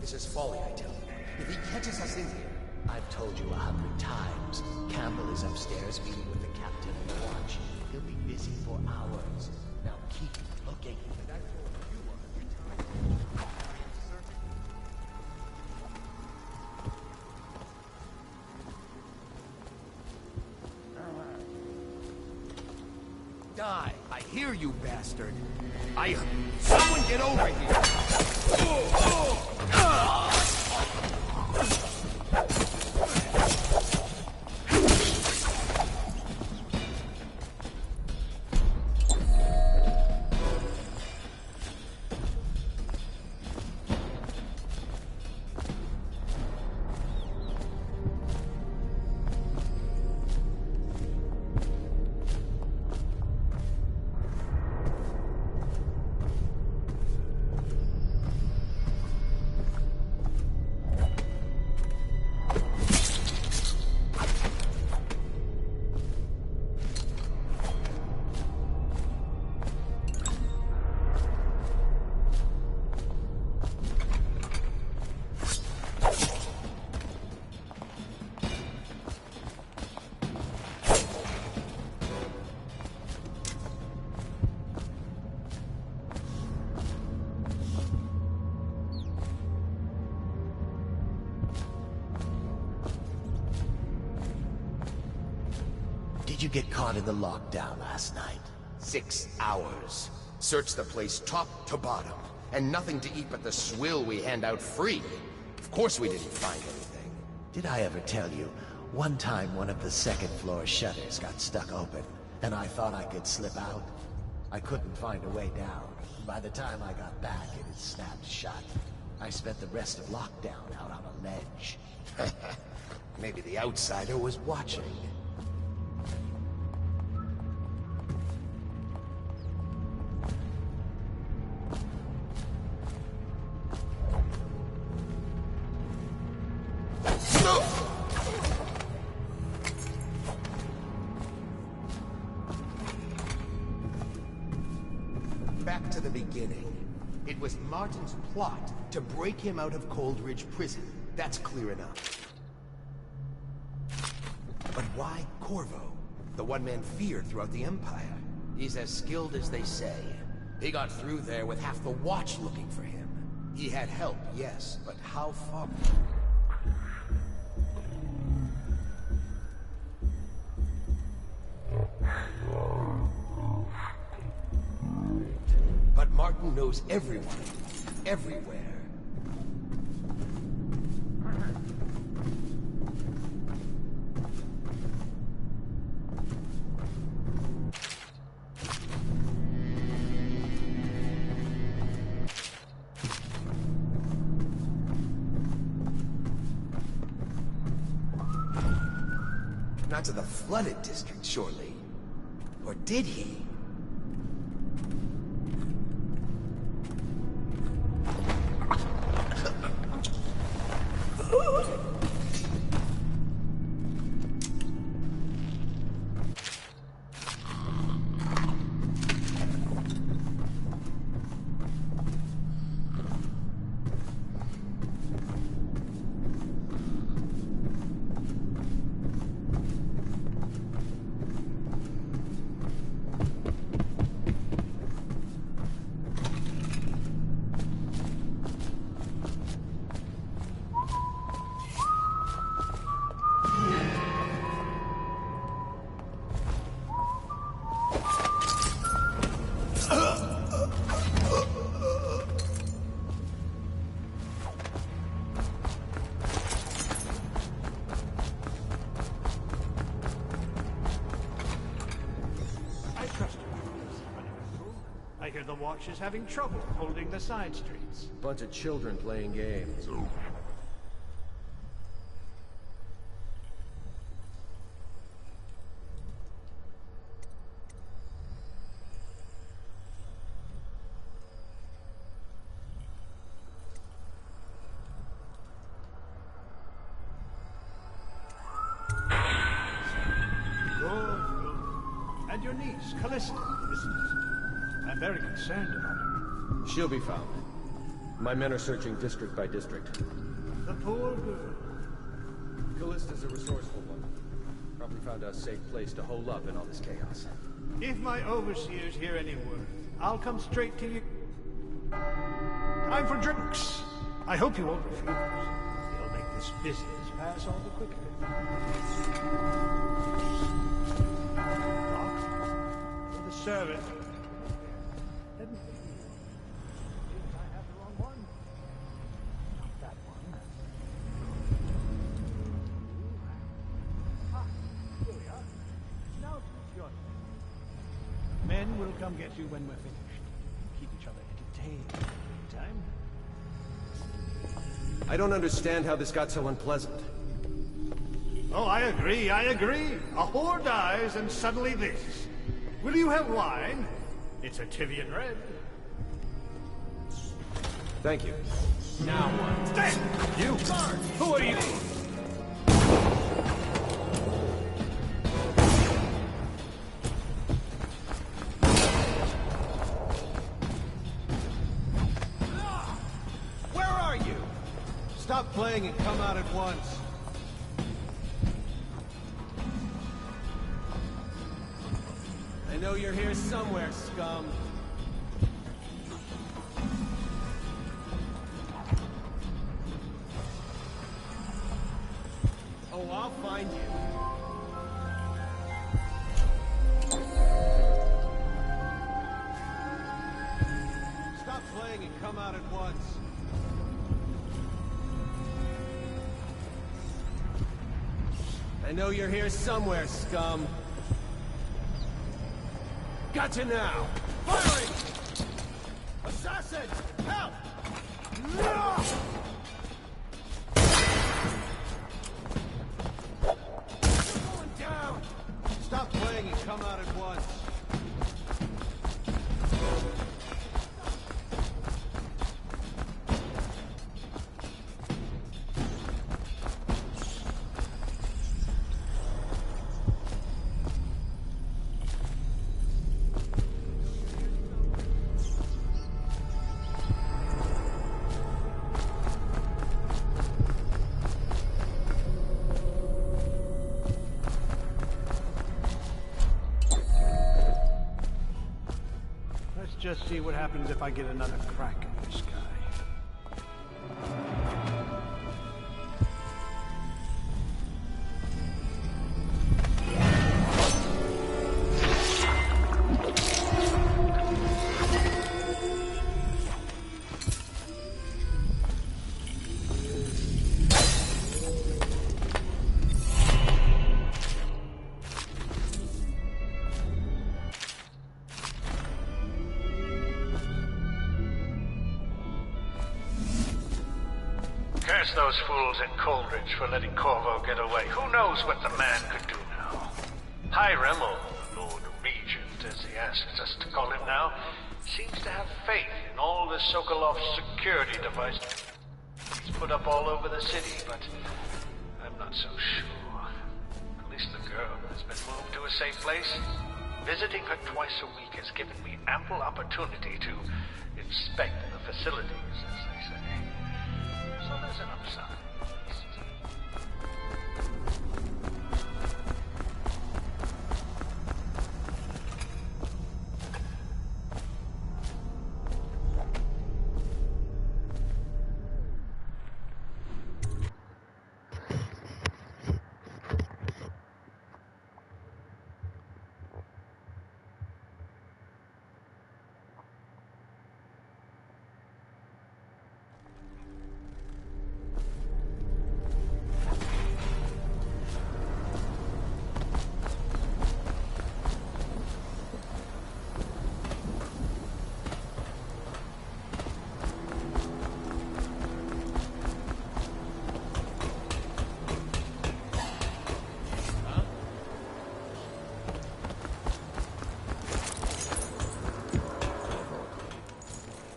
This is folly, I tell you. If he catches us in here... I've told you 100 times. Campbell is upstairs meeting with the captain of the watch. He'll be busy for hours. die. I hear you, bastard. Someone get over Did you get caught in the lockdown last night? 6 hours. Searched the place top to bottom. And nothing to eat but the swill we hand out free. Of course we didn't find anything. Did I ever tell you, one time one of the second floor shutters got stuck open, and I thought I could slip out? I couldn't find a way down. By the time I got back, it had snapped shut. I spent the rest of lockdown out on a ledge. Maybe the outsider was watching. Back to the beginning. It was Martin's plot to break him out of Coldridge Prison. That's clear enough. But why Corvo? The one man feared throughout the Empire. He's as skilled as they say. He got through there with half the Watch looking for him. He had help, yes, but how far? But Martin knows everyone, everywhere. Not to the flooded district, surely. Or did he? I hear the Watch is having trouble holding the side streets. Bunch of children playing games. Good. And your niece, Callista, isn't it? I'm very concerned about her. She'll be found. My men are searching district by district. The poor girl. Callista's a resourceful one. Probably found a safe place to hole up in all this chaos. If my overseers hear any word, I'll come straight to you. Time for drinks. I hope you won't refuse. It'll make this business pass all the quicker. For the service. Men will come get you when we're finished. Keep each other entertained. Time? I don't understand how this got so unpleasant. Oh, I agree. A whore dies and suddenly this. Will you have wine? It's a Tivian red. Thank you. Now what? Stand! You! Who are you? Where are you? Stop playing and come out at once. I know you're here somewhere, scum. Oh, I'll find you. Stop playing and come out at once. I know you're here somewhere, scum. Gotcha now! Firing! Assassin! Help! You're going down! Stop playing and come out at once. Just see what happens if I get another crack at this guy. Curse those fools in Coldridge for letting Corvo get away. Who knows what the man could do now? Hiram, or Lord Regent, as he asks us to call him now, seems to have faith in all the Sokolov security devices he's put up all over the city, but I'm not so sure. At least the girl has been moved to a safe place. Visiting her twice a week has given me ample opportunity to inspect the facilities, as they say. So there's an upside.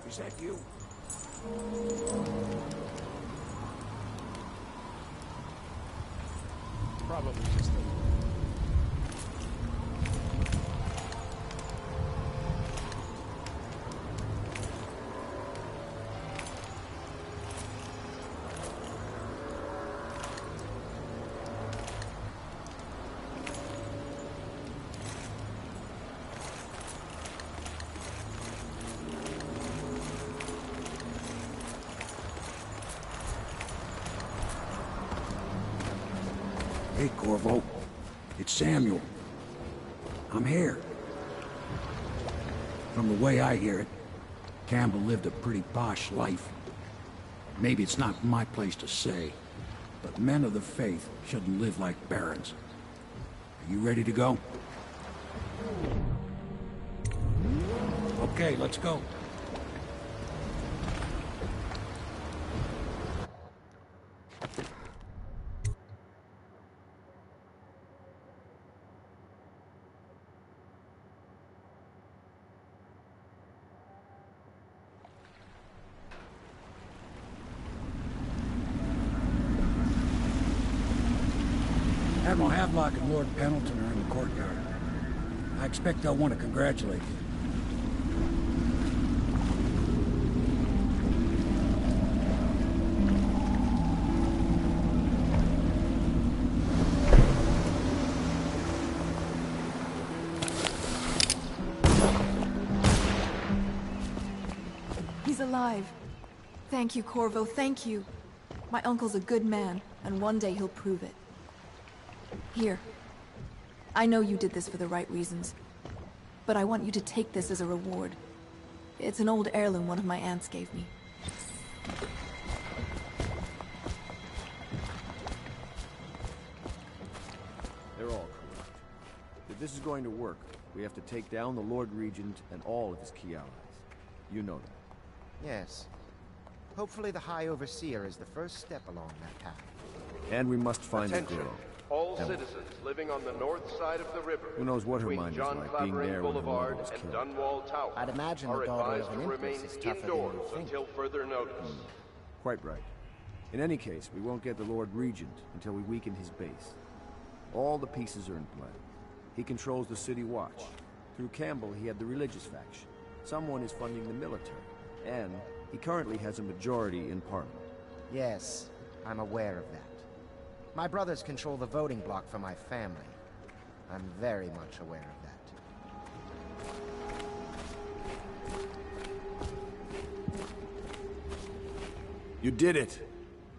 Is that you? Probably just the... Hey, Corvo. It's Samuel. I'm here. From the way I hear it, Campbell lived a pretty posh life. Maybe it's not my place to say, but men of the faith shouldn't live like barons. Are you ready to go? Okay, let's go. Admiral Havelock and Lord Pendleton are in the courtyard. I expect they'll want to congratulate you. He's alive. Thank you, Corvo, thank you. My uncle's a good man, and one day he'll prove it. Here. I know you did this for the right reasons, but I want you to take this as a reward. It's an old heirloom one of my aunts gave me. They're all corrupt. If this is going to work, we have to take down the Lord Regent and all of his key allies. You know them. Yes. Hopefully the High Overseer is the first step along that path. And we must find the Attention. girl. All citizens living on the north side of the river. Who knows what her between mind is John like, being Clavering there when her Boulevard mother was and killed. Dunwall Tower. I'd imagine are the daughter advised of an to remain empress is tougher than indoors you think. until further notice. Quite right. In any case, we won't get the Lord Regent until we weaken his base. All the pieces are in play. He controls the City Watch. Through Campbell, he had the religious faction. Someone is funding the military. And he currently has a majority in Parliament. Yes, I'm aware of that. My brothers control the voting bloc for my family. I'm very much aware of that. You did it!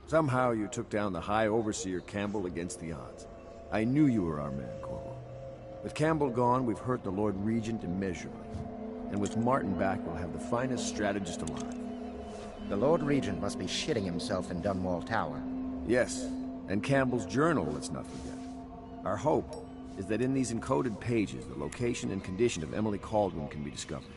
Somehow you took down the High Overseer Campbell against the odds. I knew you were our man, Corvo. With Campbell gone, we've hurt the Lord Regent immeasurably. And with Martin back, we'll have the finest strategist alive. The Lord Regent must be shitting himself in Dunwall Tower. Yes, and Campbell's journal, let's not forget. Our hope is that in these encoded pages, the location and condition of Emily Caldwell can be discovered.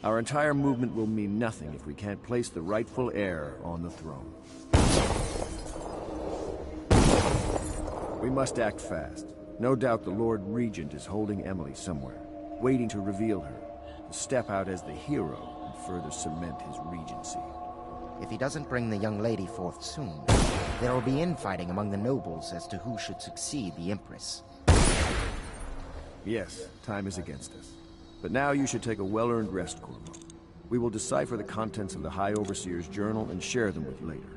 Our entire movement will mean nothing if we can't place the rightful heir on the throne. We must act fast. No doubt the Lord Regent is holding Emily somewhere, waiting to reveal her, to step out as the hero and further cement his regency. If he doesn't bring the young lady forth soon, there will be infighting among the nobles as to who should succeed the Empress. Yes, time is against us. But now you should take a well-earned rest, Corvo. We will decipher the contents of the High Overseer's journal and share them with you later.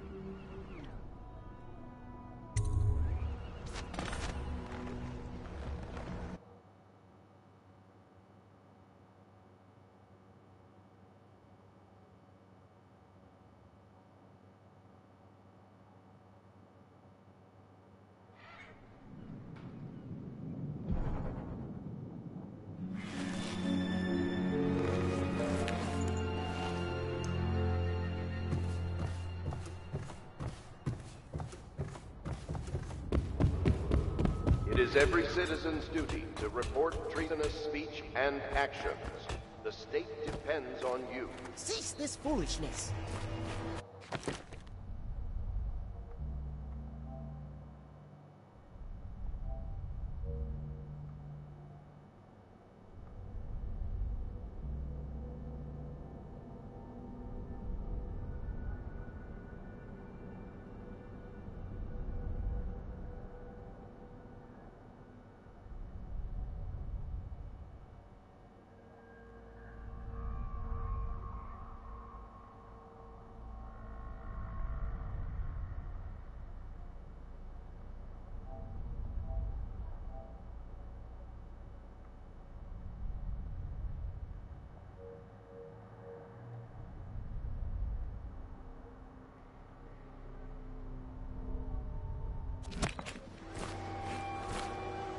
It is every citizen's duty to report treasonous speech and actions. The state depends on you. Cease this foolishness!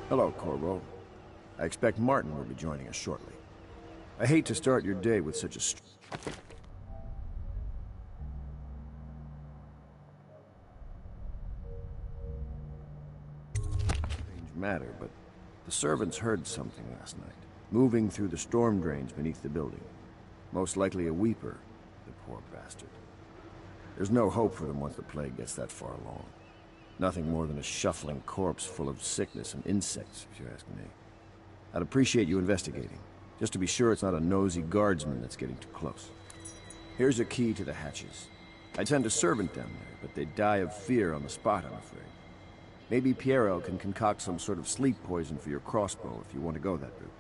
Hello, Corvo. I expect Martin will be joining us shortly. I hate to start your day with such a strange matter, but the servants heard something last night, moving through the storm drains beneath the building. Most likely a weeper, the poor bastard. There's no hope for them once the plague gets that far along. Nothing more than a shuffling corpse full of sickness and insects, if you ask me. I'd appreciate you investigating, just to be sure it's not a nosy guardsman that's getting too close. Here's a key to the hatches. I'd send a servant down there, but they'd die of fear on the spot, I'm afraid. Maybe Piero can concoct some sort of sleep poison for your crossbow if you want to go that route.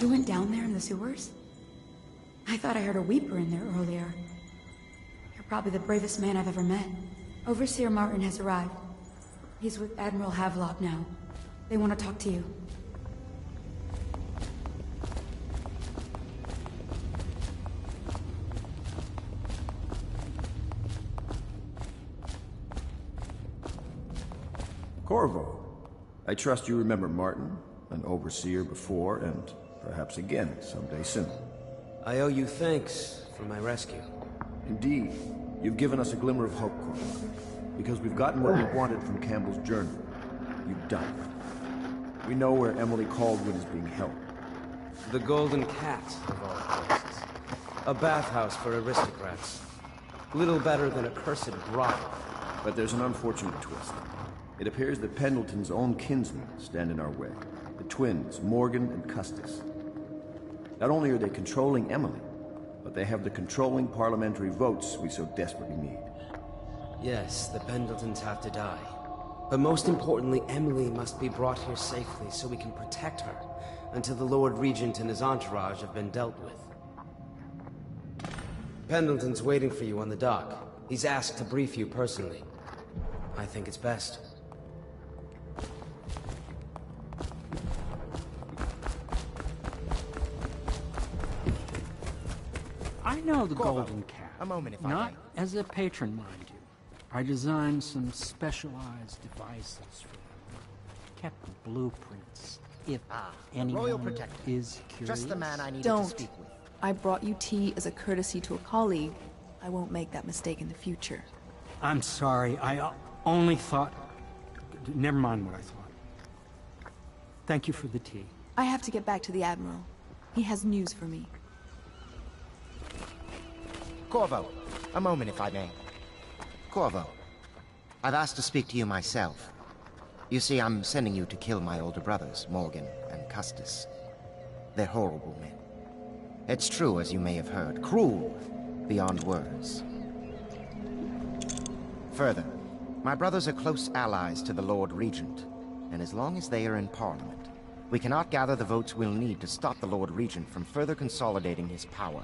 You went down there in the sewers? I thought I heard a weeper in there earlier. You're probably the bravest man I've ever met. Overseer Martin has arrived. He's with Admiral Havelock now. They want to talk to you. Corvo, I trust you remember Martin, an overseer before, and perhaps again someday soon. I owe you thanks for my rescue. Indeed. You've given us a glimmer of hope, Corvo. Because we've gotten what we wanted from Campbell's journal. You've done it. We know where Emily Caldwell is being held. The Golden Cat, of all places. A bathhouse for aristocrats. Little better than a cursed brothel. But there's an unfortunate twist. It appears that Pendleton's own kinsmen stand in our way. The twins, Morgan and Custis. Not only are they controlling Emily, but they have the controlling parliamentary votes we so desperately need. Yes, the Pendletons have to die. But most importantly, Emily must be brought here safely so we can protect her until the Lord Regent and his entourage have been dealt with. Pendleton's waiting for you on the dock. He's asked to brief you personally. I think it's best. I know the Corvo, Golden Cat. a moment if I Not may. as a patron, mind you. I designed some specialized devices for them. Kept blueprints, if anyone Royal Protector. is curious. Just the man I needed Don't. to speak with. I brought you tea as a courtesy to a colleague. I won't make that mistake in the future. I'm sorry, I only thought... Never mind what I thought. Thank you for the tea. I have to get back to the Admiral. He has news for me. Corvo, a moment if I may. Corvo, I've asked to speak to you myself. You see, I'm sending you to kill my older brothers, Morgan and Custis. They're horrible men. It's true, as you may have heard, cruel beyond words. Further, my brothers are close allies to the Lord Regent, and as long as they are in Parliament, we cannot gather the votes we'll need to stop the Lord Regent from further consolidating his power.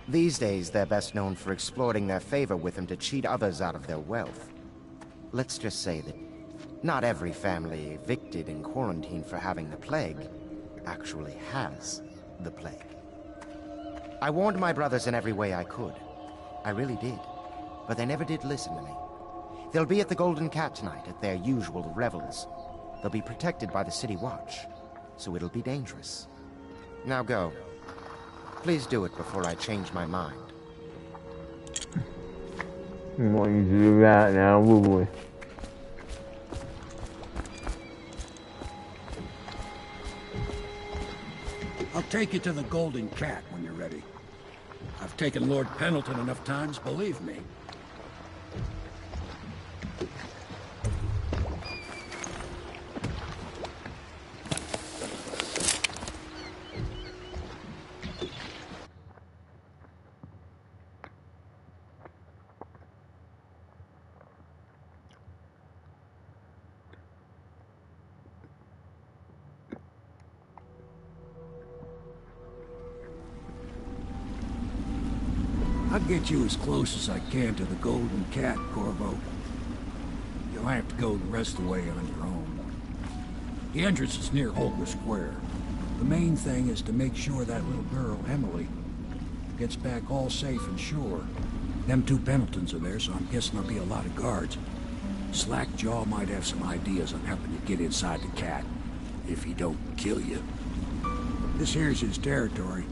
These days, they're best known for exploiting their favor with him to cheat others out of their wealth. Let's just say that not every family evicted and quarantined for having the plague actually has the plague. I warned my brothers in every way I could. I really did. But they never did listen to me. They'll be at the Golden Cat tonight at their usual revels. They'll be protected by the City Watch, so it'll be dangerous. Now go. Please do it before I change my mind. We want you to do that now, will we? I'll take you to the Golden Cat when you're ready. I've taken Lord Pendleton enough times, believe me. I'll get you as close as I can to the Golden Cat, Corvo. You'll have to go the rest of the way on your own. The entrance is near Holger Square. The main thing is to make sure that little girl, Emily, gets back all safe and sure. Them two Pendletons are there, so I'm guessing there'll be a lot of guards. Slackjaw might have some ideas on helping you get inside the cat, if he don't kill you. This here's his territory.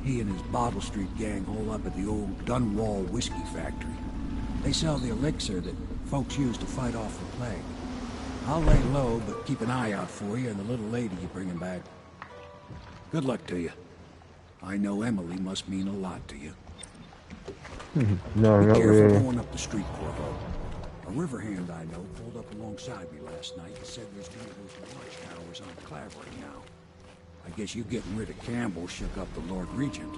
He and his Bottle Street gang hole up at the old Dunwall whiskey factory. They sell the elixir that folks use to fight off the plague. I'll lay low, but keep an eye out for you and the little lady you bring him back. Good luck to you. I know Emily must mean a lot to you. No, Be not careful really. going up the street, Corvo. A river hand I know pulled up alongside me last night and said there's one of those watchtowers on Clavering now. I guess you getting rid of Campbell shook up the Lord Regent.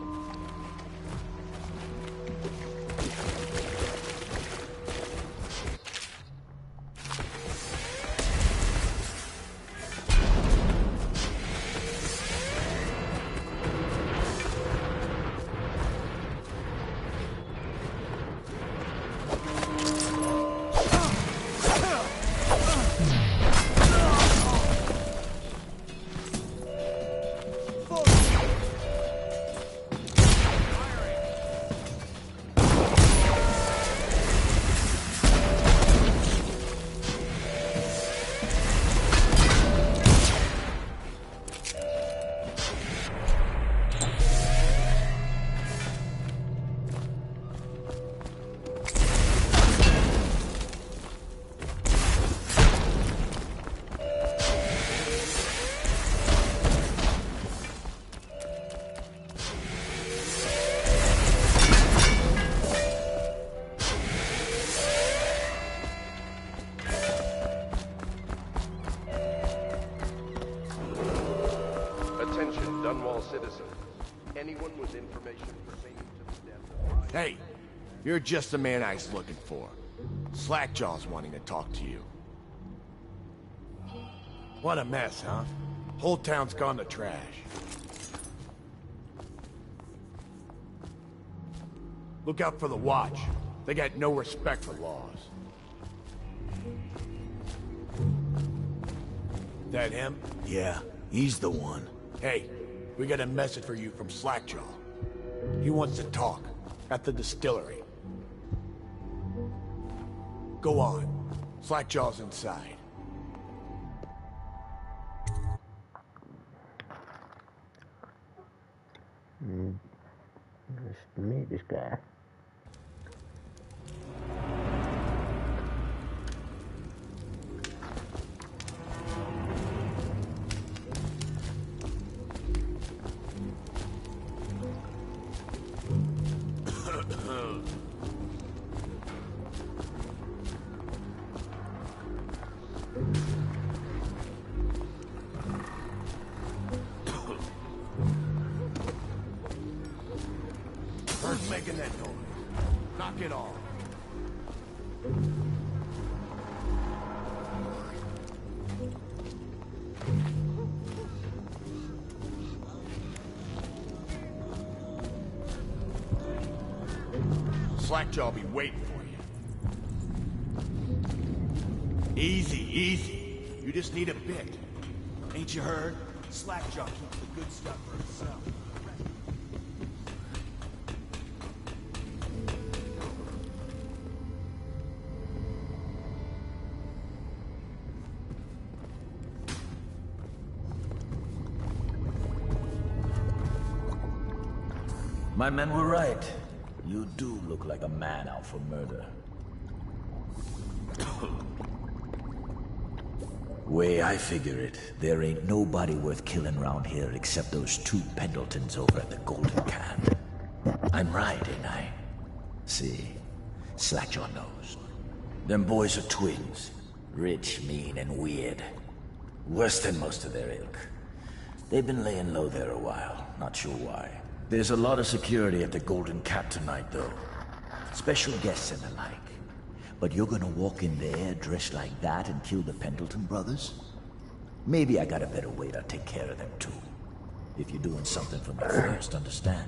Hey, you're just the man I was looking for. Slackjaw's wanting to talk to you. What a mess, huh? Whole town's gone to trash. Look out for the Watch. They got no respect for laws. That him? Yeah, he's the one. Hey, we got a message for you from Slackjaw. He wants to talk. At the distillery. Go on. Slackjaw's inside. Just meet this guy. Who's making that noise? Knock it off. Slackjaw be waiting for you. Easy, easy. You just need a bit. Ain't you heard? Slackjaw keeps the good stuff for himself. My men were right. You do look like a man out for murder. Way I figure it, there ain't nobody worth killing around here except those two Pendletons over at the Golden Can. I'm right, ain't I? See, Slackjaw knows. Them boys are twins. Rich, mean, and weird. Worse than most of their ilk. They've been laying low there a while, not sure why. There's a lot of security at the Golden Cat tonight, though. Special guests and the like. But you're gonna walk in there dressed like that and kill the Pendleton brothers? Maybe I got a better way to take care of them, too. If you're doing something for me first, understand?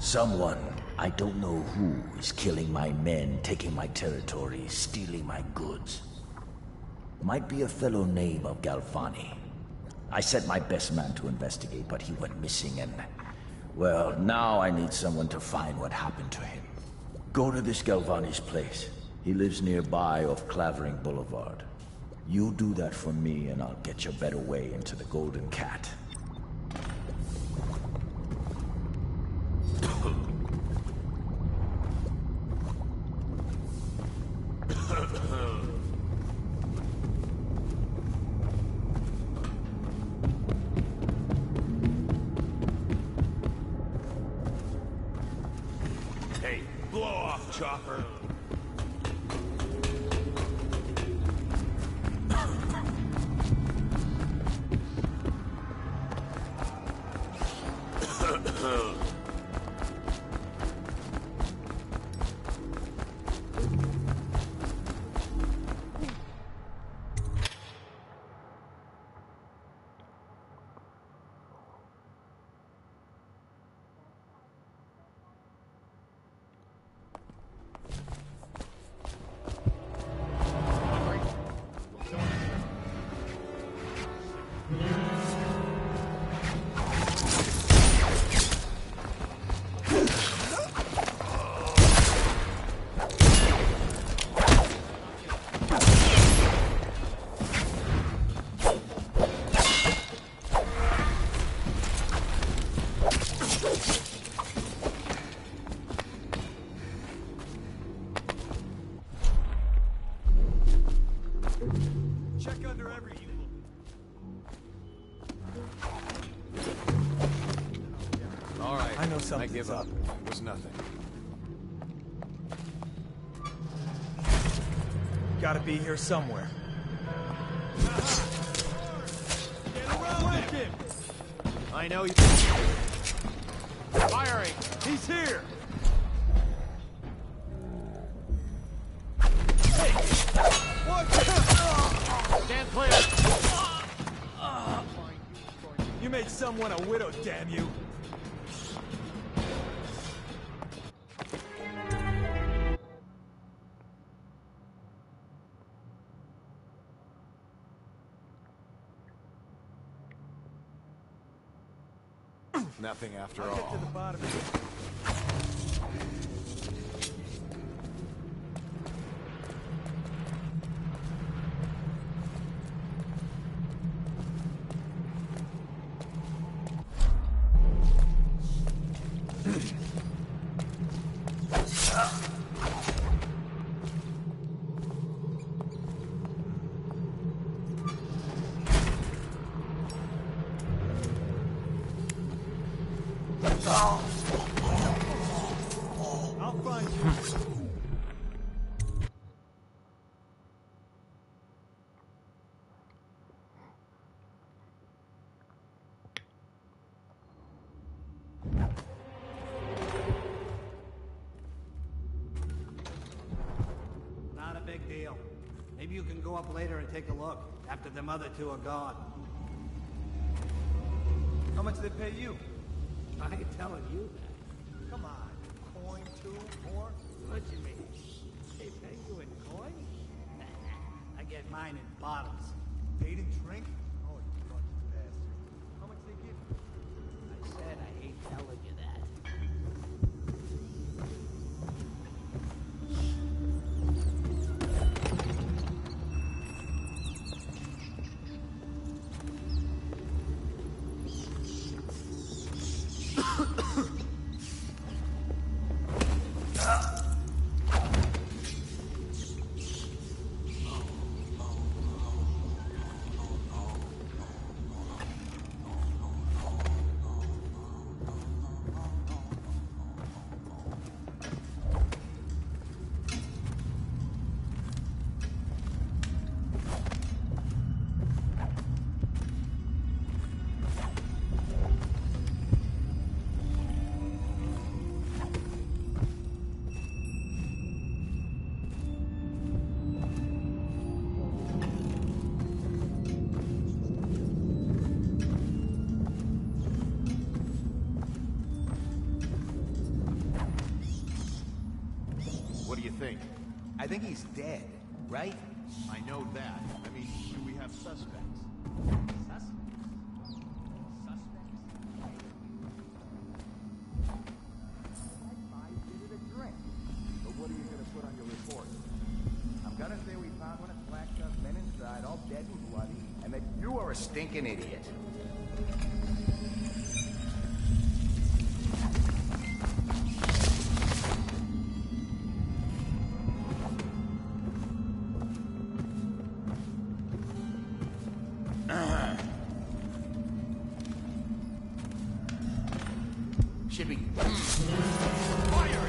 Someone, I don't know who, is killing my men, taking my territory, stealing my goods. Might be a fellow named of Galvani. I sent my best man to investigate, but he went missing and... well, now I need someone to find what happened to him. Go to this Galvani's place. He lives nearby off Clavering Boulevard. You do that for me and I'll get you a better way into the Golden Cat. Hey, blow off, chopper. Check under every All right. I know I something's give up. It was nothing. Gotta be here somewhere. Get him! I know you. Firing! He's here! Stand clear! You made someone a widow, damn you! Nothing after I'll get to all. the bottom of it. Not a big deal. Maybe you can go up later and take a look, after them other two are gone. How much they pay you? I ain't telling you that. Come on. Coin, two, more? What you mean? They pay you in coin? I get mine in bottles. They didn't drink? Oh, you lucky bastard. How much they give you? I said I ain't telling you that. What do you think? I think he's dead, right? I know that. I mean, do we have suspects? But what are you gonna put on your report? I'm gonna say we found one of Blackstone's men inside, all dead and bloody, and that You are a stinking idiot. Should be firing.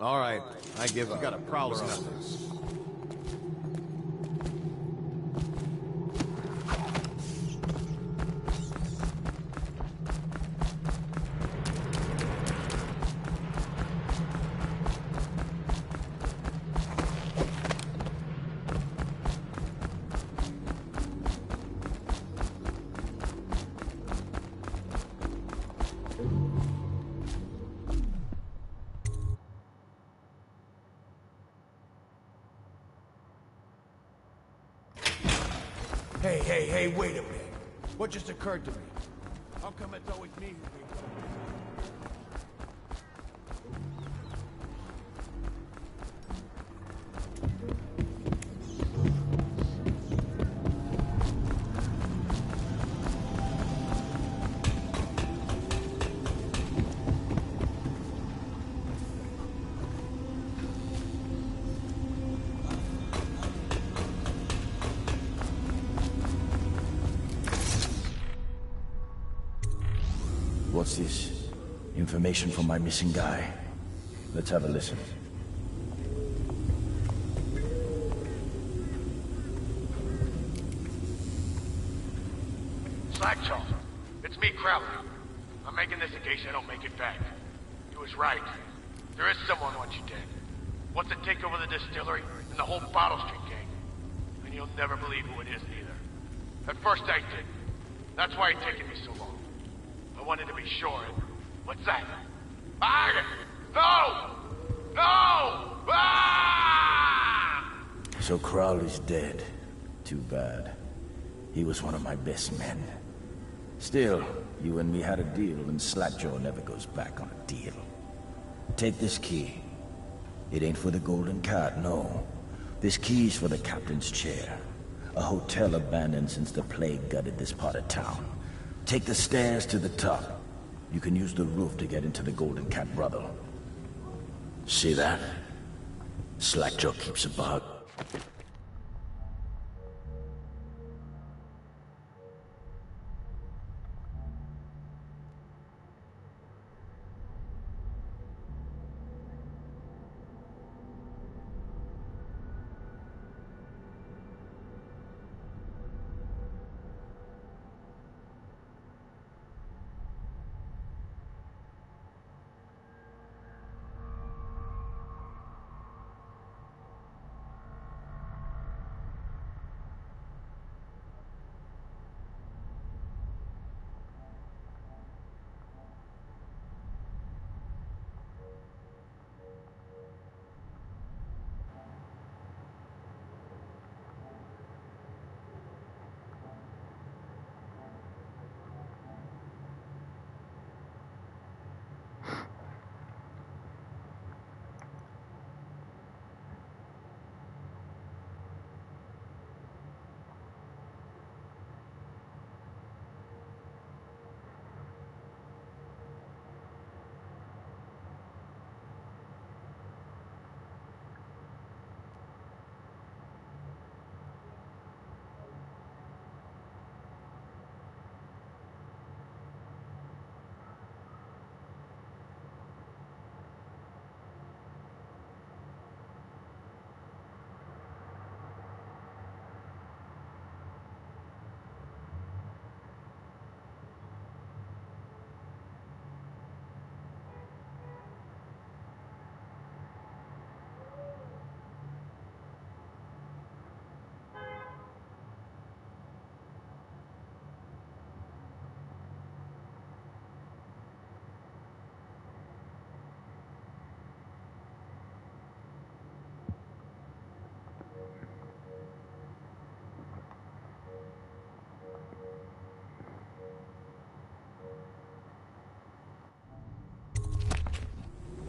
All right, I give up. Got a prowler on this. Hey, wait a minute. What just occurred to me? How come it's always me who brings What's this? Information from my missing guy. Let's have a listen. Slackjaw, it's me, Crowley. I'm making this in case I don't make it back. You was right. There is someone wants you dead. Wants to take over the distillery and the whole Bottle Street gang. And you'll never believe who it is either. At first I did. That's why it's taken me so long. I wanted to be sure. What's that? No! No! Ah! So Crowley's dead. Too bad. He was one of my best men. Still, you and me had a deal, and Slackjaw never goes back on a deal. Take this key. It ain't for the Golden Cat, no. This key's for the captain's chair. A hotel abandoned since the plague gutted this part of town. Take the stairs to the top. You can use the roof to get into the Golden Cat brothel. See that? Slackjaw keeps a bug.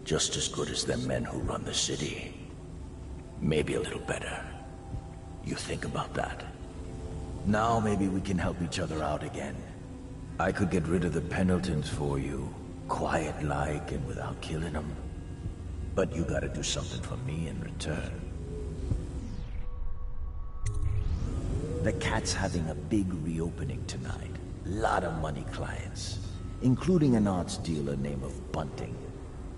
Just as good as the men who run the city. Maybe a little better. You think about that. Now maybe we can help each other out again. I could get rid of the Pendletons for you, quiet-like and without killing them. But you gotta do something for me in return. The Cat's having a big reopening tonight. Lot of money clients, including an arts dealer named of Bunting.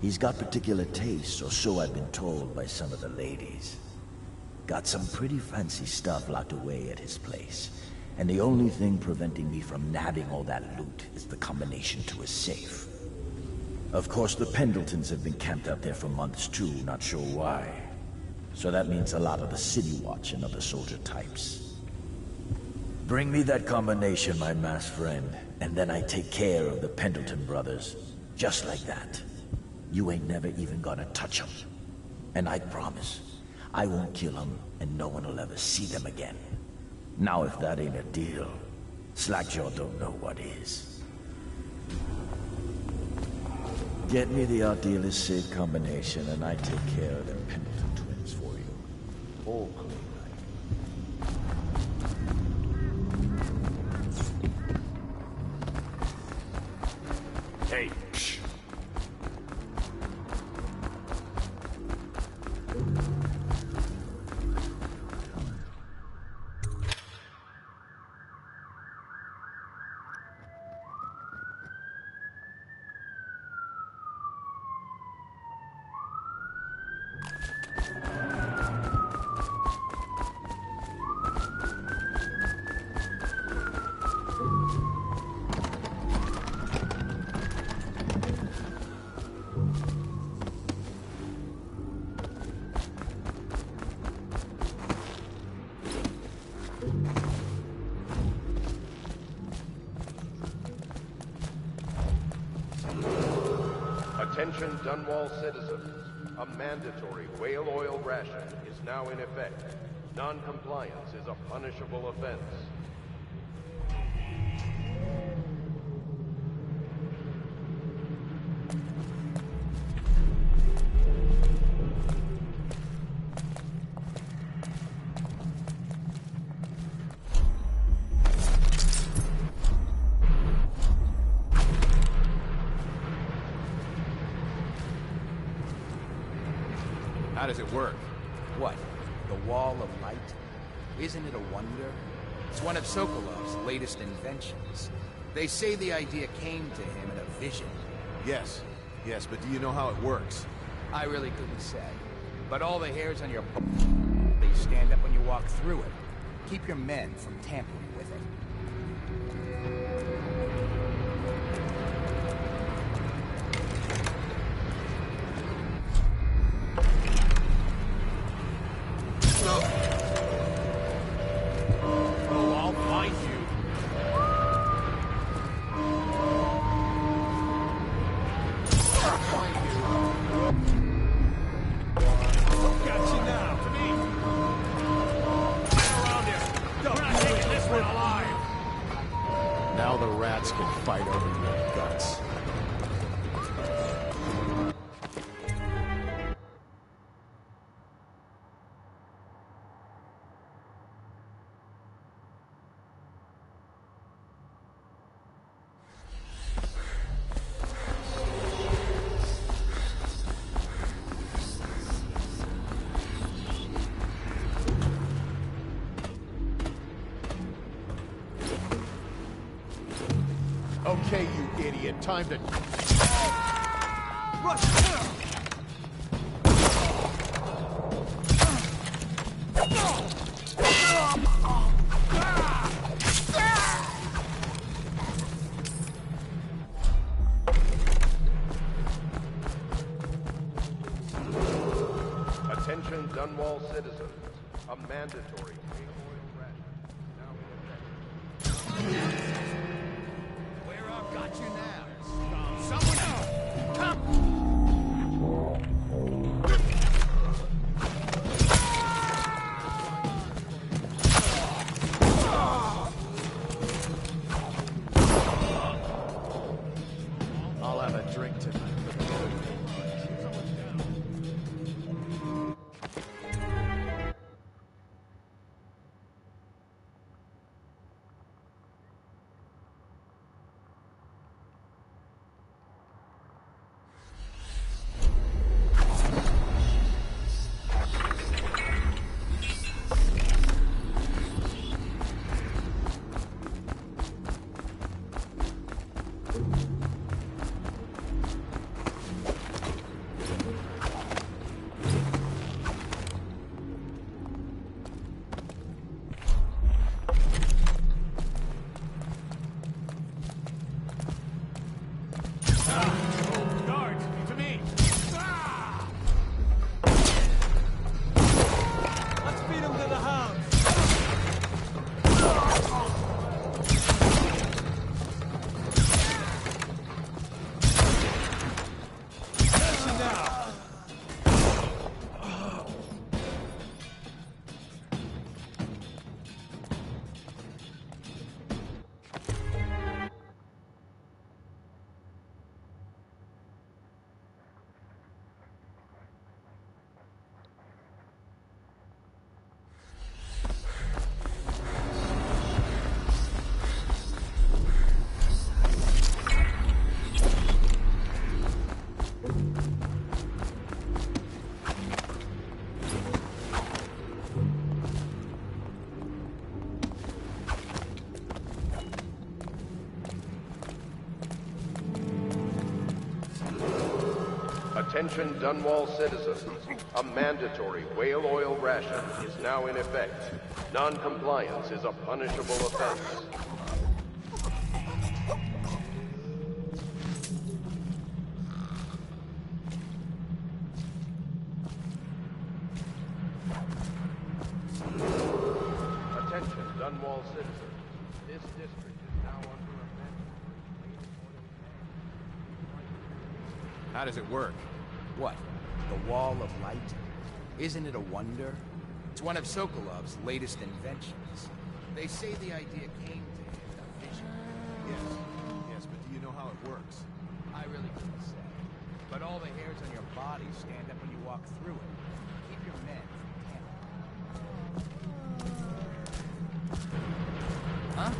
He's got particular tastes, or so I've been told by some of the ladies. Got some pretty fancy stuff locked away at his place. And the only thing preventing me from nabbing all that loot is the combination to his safe. Of course, the Pendletons have been camped out there for months too, not sure why. So that means a lot of the City Watch and other soldier types. Bring me that combination, my masked friend, and then I take care of the Pendleton brothers. Just like that. You ain't never even gonna touch them. And I promise, I won't kill them, and no one will ever see them again. Now if that ain't a deal, Slackjaw don't know what is. Get me the art dealer's safe combination, and I take care of them Pendleton twins for you. All clean. Hey, shh. Attention Dunwall citizens. A mandatory whale oil ration is now in effect. Non-compliance is a punishable offense. How does it work? What? The Wall of Light? Isn't it a wonder? It's one of Sokolov's latest inventions. They say the idea came to him in a vision. Yes, but do you know how it works? I really couldn't say. But all the hairs on your they stand up when you walk through it. Keep your men from tampering with it. Now the rats can fight over your guts. Okay, you idiot. Time to... Rush! Attention Dunwall citizens. A mandatory whale oil ration is now in effect. Got you now. Someone else! Come! I'll have a drink tonight. Attention Dunwall citizens. A mandatory whale oil ration is now in effect. Non-compliance is a punishable offense. Attention Dunwall citizens. This district is now under a mandatory whale oil ban. How does it work? What? The Wall of Light? Isn't it a wonder? It's one of Sokolov's latest inventions. They say the idea came to him in a vision. Yes, but do you know how it works? I really couldn't say. But all the hairs on your body stand up when you walk through it. Keep your men from tampering. Huh?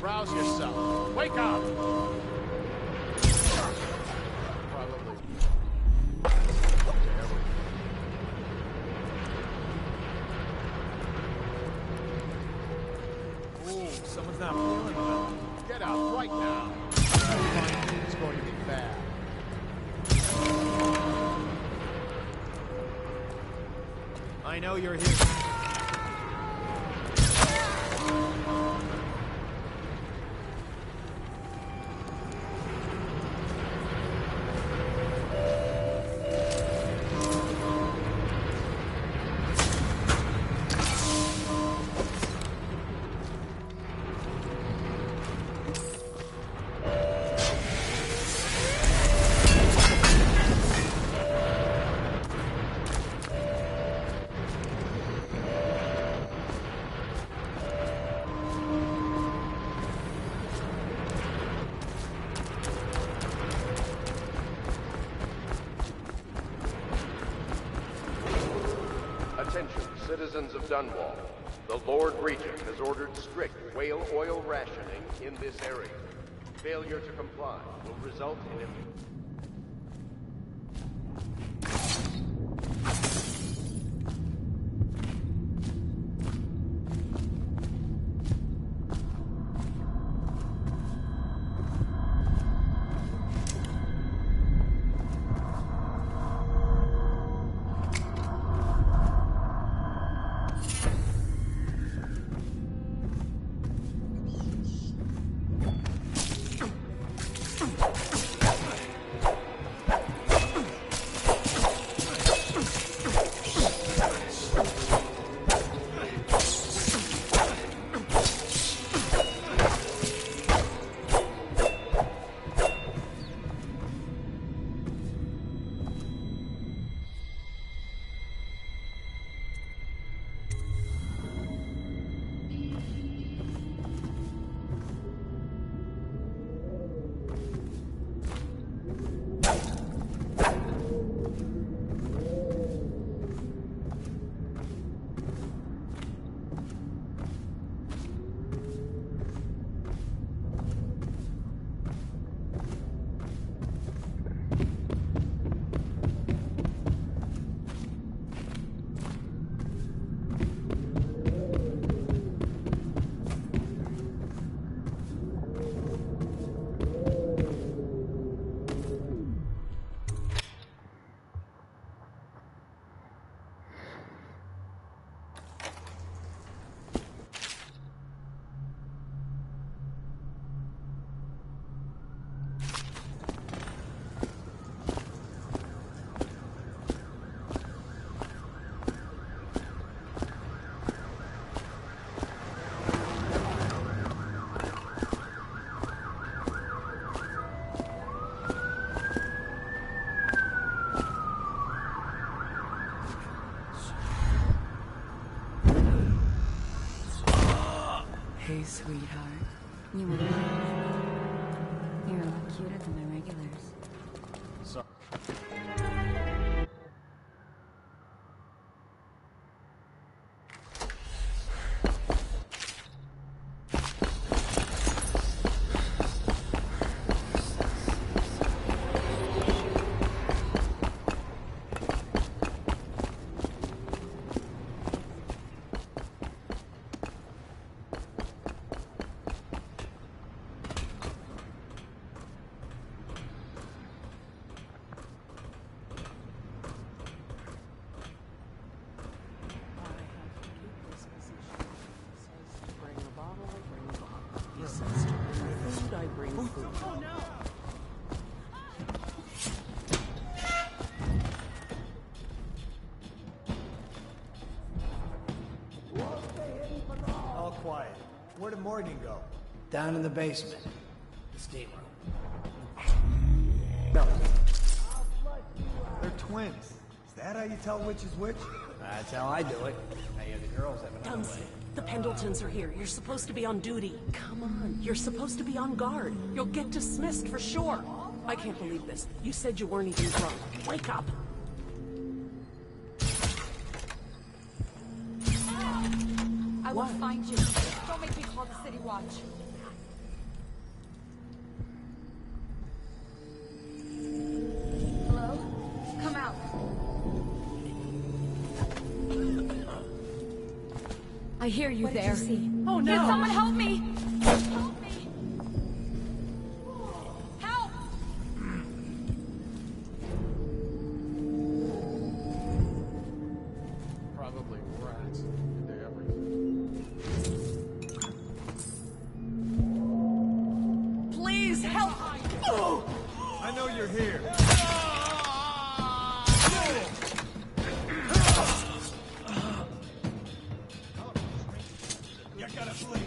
Rouse yourself. Wake up! Ooh, someone's not feeling well. Get out right now. It's going to be bad. I know you're here. Attention, citizens of Dunwall. The Lord Regent has ordered strict whale oil rationing in this area. Failure to comply will result in Hey, sweetheart. You were You're a lot cuter than my regulars. Sorry. quiet. Where did Morgan go? Down in the basement. The steam room. No. They're twins. Is that how you tell which is which? That's how I do it. I hear the girls have another Dunsey, way. the Pendletons are here. You're supposed to be on duty. Come on, you're supposed to be on guard. You'll get dismissed for sure. I can't believe this. You said you weren't even drunk. Wake up. I will find you. Don't make me call the City Watch. Hello? Come out. I hear you there. Did you see? Oh no! Can someone help me? Help me! Help! Probably rats. Did they ever... Please help! I know you're here. You gotta flee.